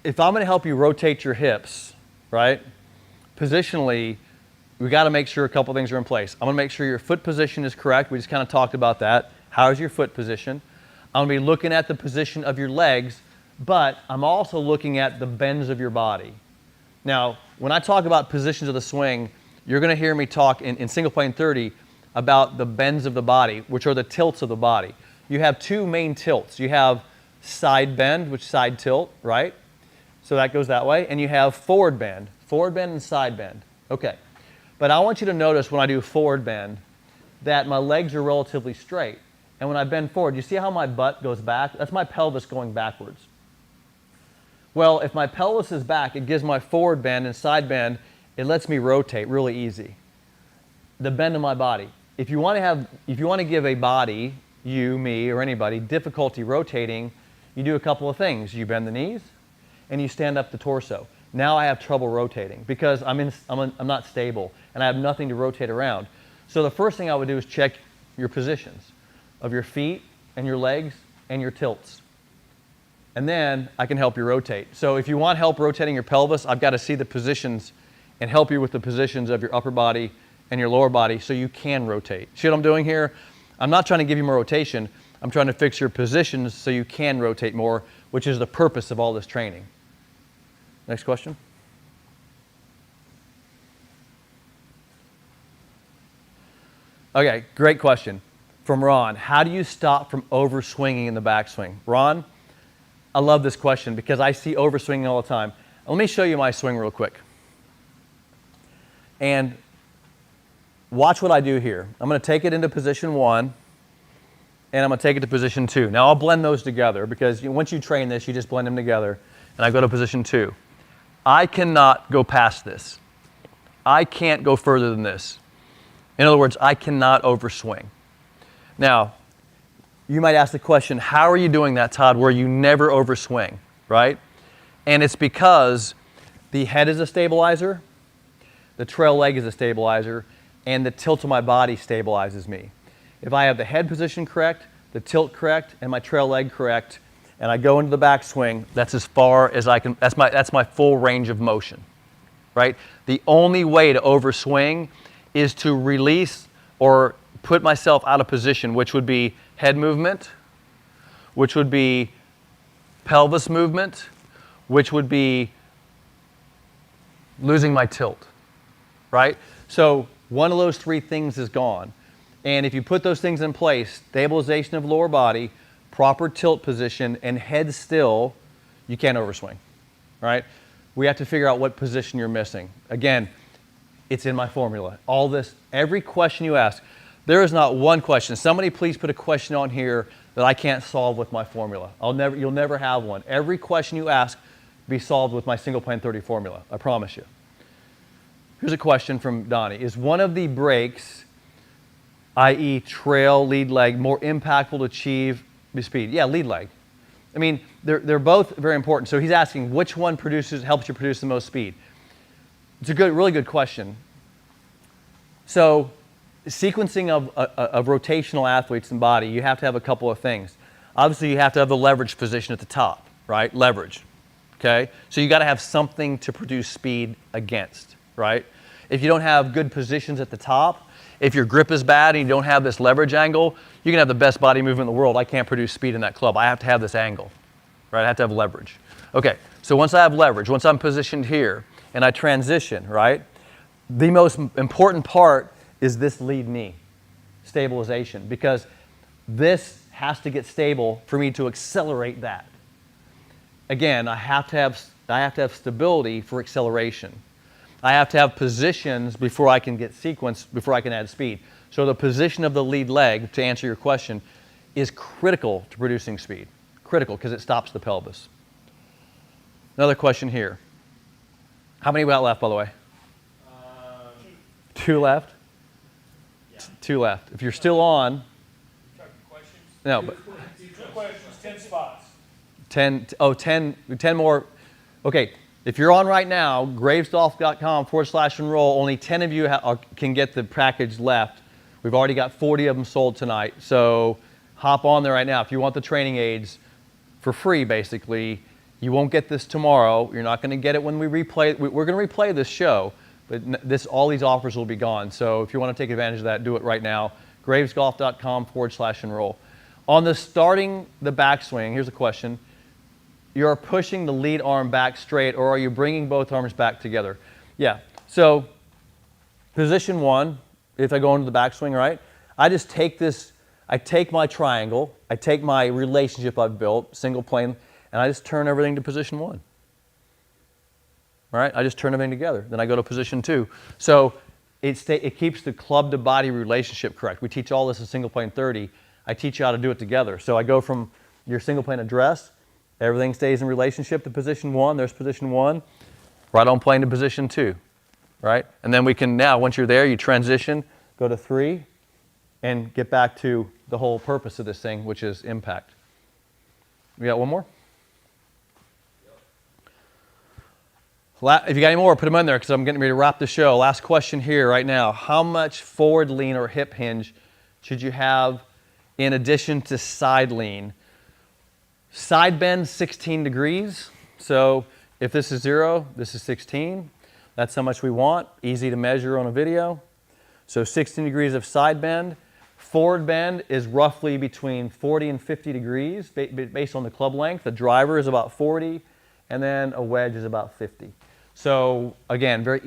if I'm going to help you rotate your hips, right, positionally, we got to make sure a couple things are in place. I'm going to make sure your foot position is correct. We just kind of talked about that. How is your foot position? I'm going to be looking at the position of your legs, but I'm also looking at the bends of your body. Now, when I talk about positions of the swing, you're going to hear me talk in single plane 30 about the bends of the body, which are the tilts of the body. You have two main tilts. You have side bend, which side tilt, right? So that goes that way. And you have forward bend and side bend. Okay. But I want you to notice when I do forward bend that my legs are relatively straight. And when I bend forward, you see how my butt goes back? That's my pelvis going backwards. Well, if my pelvis is back, it gives my forward bend and side bend, it lets me rotate really easy. The bend of my body. If you want to give a body, you, me, or anybody, difficulty rotating, you do a couple of things. You bend the knees and you stand up the torso. Now I have trouble rotating because I'm not stable and I have nothing to rotate around. So the first thing I would do is check your positions of your feet and your legs and your tilts. And then I can help you rotate. So if you want help rotating your pelvis, I've got to see the positions and help you with the positions of your upper body and your lower body so you can rotate. See what I'm doing here? I'm not trying to give you more rotation. I'm trying to fix your positions so you can rotate more, which is the purpose of all this training. Next question. Okay, great question from Ron. How do you stop from overswinging in the backswing? Ron, I love this question because I see overswinging all the time. Let me show you my swing real quick. And watch what I do here. I'm going to take it into position 1, and I'm going to take it to position 2. Now I'll blend those together because once you train this, you just blend them together. And I go to position 2. I cannot go past this. I can't go further than this. In other words, I cannot overswing. Now, you might ask the question, how are you doing that, Todd, where you never overswing, right? And it's because the head is a stabilizer, the trail leg is a stabilizer, and the tilt of my body stabilizes me. If I have the head position correct, the tilt correct, and my trail leg correct, and I go into the backswing, that's as far as I can, that's my full range of motion, right? The only way to overswing is to release or put myself out of position, which would be head movement, which would be pelvis movement, which would be losing my tilt, right? So one of those three things is gone. And if you put those things in place, stabilization of lower body, proper tilt position, and head still, you can't overswing, right? We have to figure out what position you're missing. Again, it's in my formula. All this, every question you ask, there is not one question. Somebody please put a question on here that I can't solve with my formula. You'll never have one. Every question you ask be solved with my single plane 30 formula. I promise you. Here's a question from Donnie. Is one of the breaks, i.e. trail, lead leg, more impactful to achieve the speed? Yeah, lead leg. I mean, they're both very important. So he's asking which one helps you produce the most speed. It's a really good question. So sequencing of rotational athletes and body, you have to have a couple of things. Obviously, you have to have the leverage position at the top, right? Leverage, okay? So you got to have something to produce speed against, right? If you don't have good positions at the top, if your grip is bad and you don't have this leverage angle, you can have the best body movement in the world. I can't produce speed in that club. I have to have this angle, right? I have to have leverage. Okay, so once I have leverage, once I'm positioned here and I transition, right? The most important part is this lead knee stabilization, because this has to get stable for me to accelerate that. Again, I have to have stability for acceleration. I have to have positions before I can get sequence, before I can add speed. So the position of the lead leg, to answer your question, is critical to producing speed. Critical, because it stops the pelvis. Another question here. How many we got left, by the way? Two left? Yeah. Two left. If you're still on. No, but. 2 questions, 10 spots. 10 more. Okay, If you're on right now, gravesgolf.com/enroll, only 10 of you can get the package left. We've already got 40 of them sold tonight. So hop on there right now. If you want the training aids for free, basically, you won't get this tomorrow. You're not going to get it when we replay. We're going to replay this show, but all these offers will be gone. So if you want to take advantage of that, do it right now. gravesgolf.com/enroll. On the starting the backswing, here's a question. You're pushing the lead arm back straight, or are you bringing both arms back together? Yeah, so position one, if I go into the backswing, right? I just take this, I take my triangle, I take my relationship I've built, single plane, and I just turn everything to position one. All right, I just turn everything together. Then I go to position two. So it keeps the club to body relationship correct. We teach all this in single plane 30. I teach you how to do it together. So I go from your single plane address, everything stays in relationship to position one. There's position one, right on plane to position two, right? And then we can now, once you're there, you transition, go to 3, and get back to the whole purpose of this thing, which is impact. We got one more? If you got any more, put them in there because I'm getting ready to wrap the show. Last question here right now. How much forward lean or hip hinge should you have in addition to side lean? Side bend 16 degrees. So if this is 0, this is 16. That's how much we want. Easy to measure on a video. So 16 degrees of side bend. Forward bend is roughly between 40 and 50 degrees based on the club length. The driver is about 40, and then a wedge is about 50. So again, very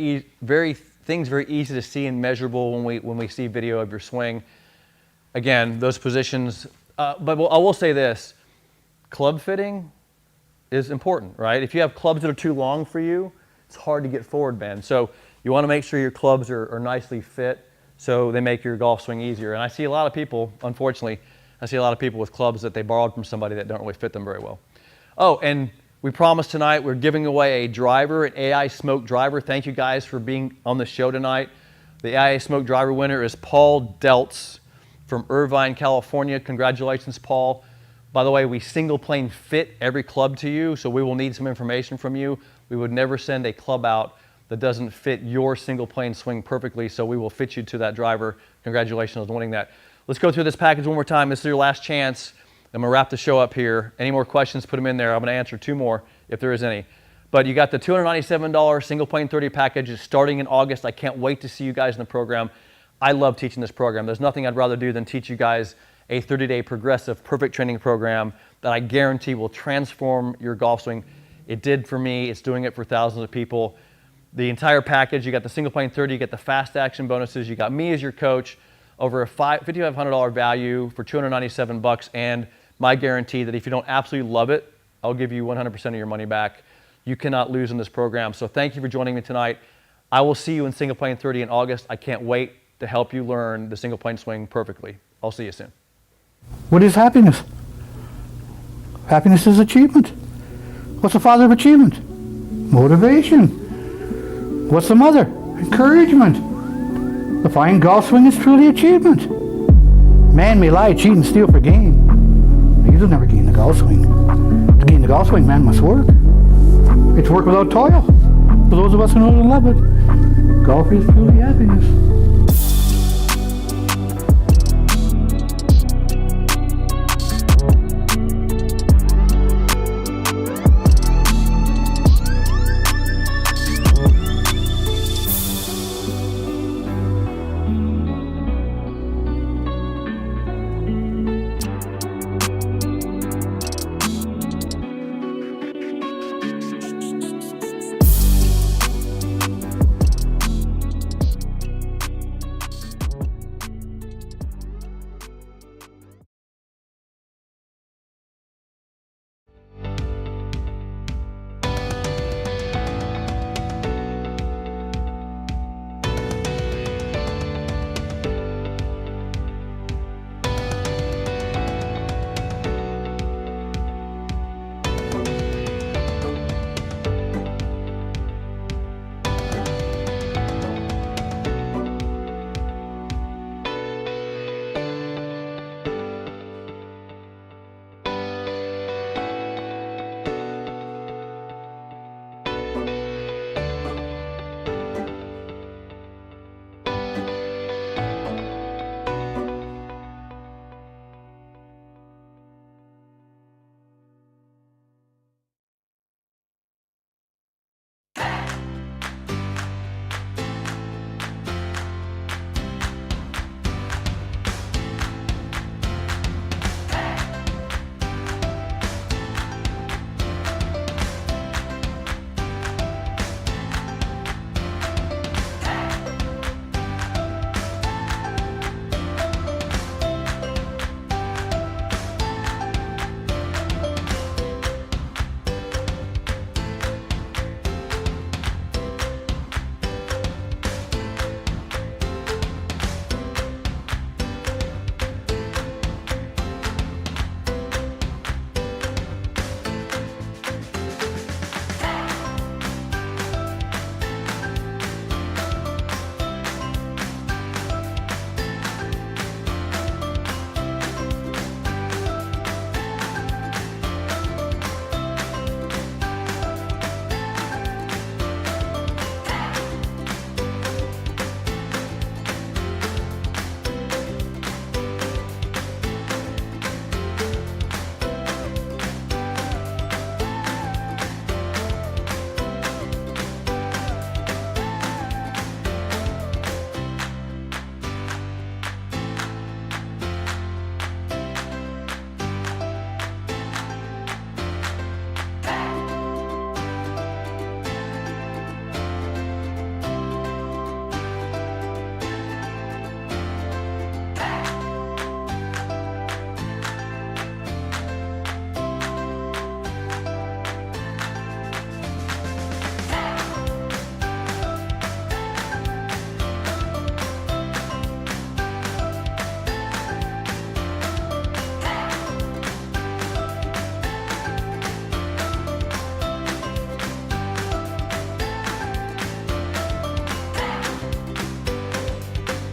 easy to see and measurable when we see video of your swing. Again, those positions. But I will say this: club fitting is important, right? If you have clubs that are too long for you, it's hard to get forward bend. So you want to make sure your clubs are nicely fit, so they make your golf swing easier. And I see a lot of people, unfortunately, with clubs that they borrowed from somebody that don't really fit them very well. Oh, and we promised tonight we're giving away a driver, an AI Smoke driver. Thank you guys for being on the show tonight. The AI Smoke driver winner is Paul Deltz from Irvine, California. Congratulations, Paul. By the way, we single plane fit every club to you, so we will need some information from you. We would never send a club out that doesn't fit your single plane swing perfectly, so we will fit you to that driver. Congratulations on winning that. Let's go through this package one more time. This is your last chance. I'm gonna wrap the show up here. Any more questions, put them in there. I'm gonna answer 2 more if there is any. But you got the $297 single plane 30 package. It's starting in August. I can't wait to see you guys in the program. I love teaching this program. There's nothing I'd rather do than teach you guys a 30-day progressive perfect training program that I guarantee will transform your golf swing. It did for me. It's doing it for thousands of people. The entire package, you got the single plane 30, you get the fast action bonuses, you got me as your coach, over a $5,500 value for $297, and my guarantee that if you don't absolutely love it, I'll give you 100% of your money back. You cannot lose in this program. So thank you for joining me tonight. I will see you in single plane 30 in August. I can't wait to help you learn the single plane swing perfectly. I'll see you soon. What is happiness? Happiness is achievement. What's the father of achievement? Motivation. What's the mother? Encouragement. The fine golf swing is truly achievement. Man may lie, cheat, and steal for gain. He'll never gain the golf swing. To gain the golf swing, man must work. It's work without toil. For those of us who know and love it, golf is truly happiness.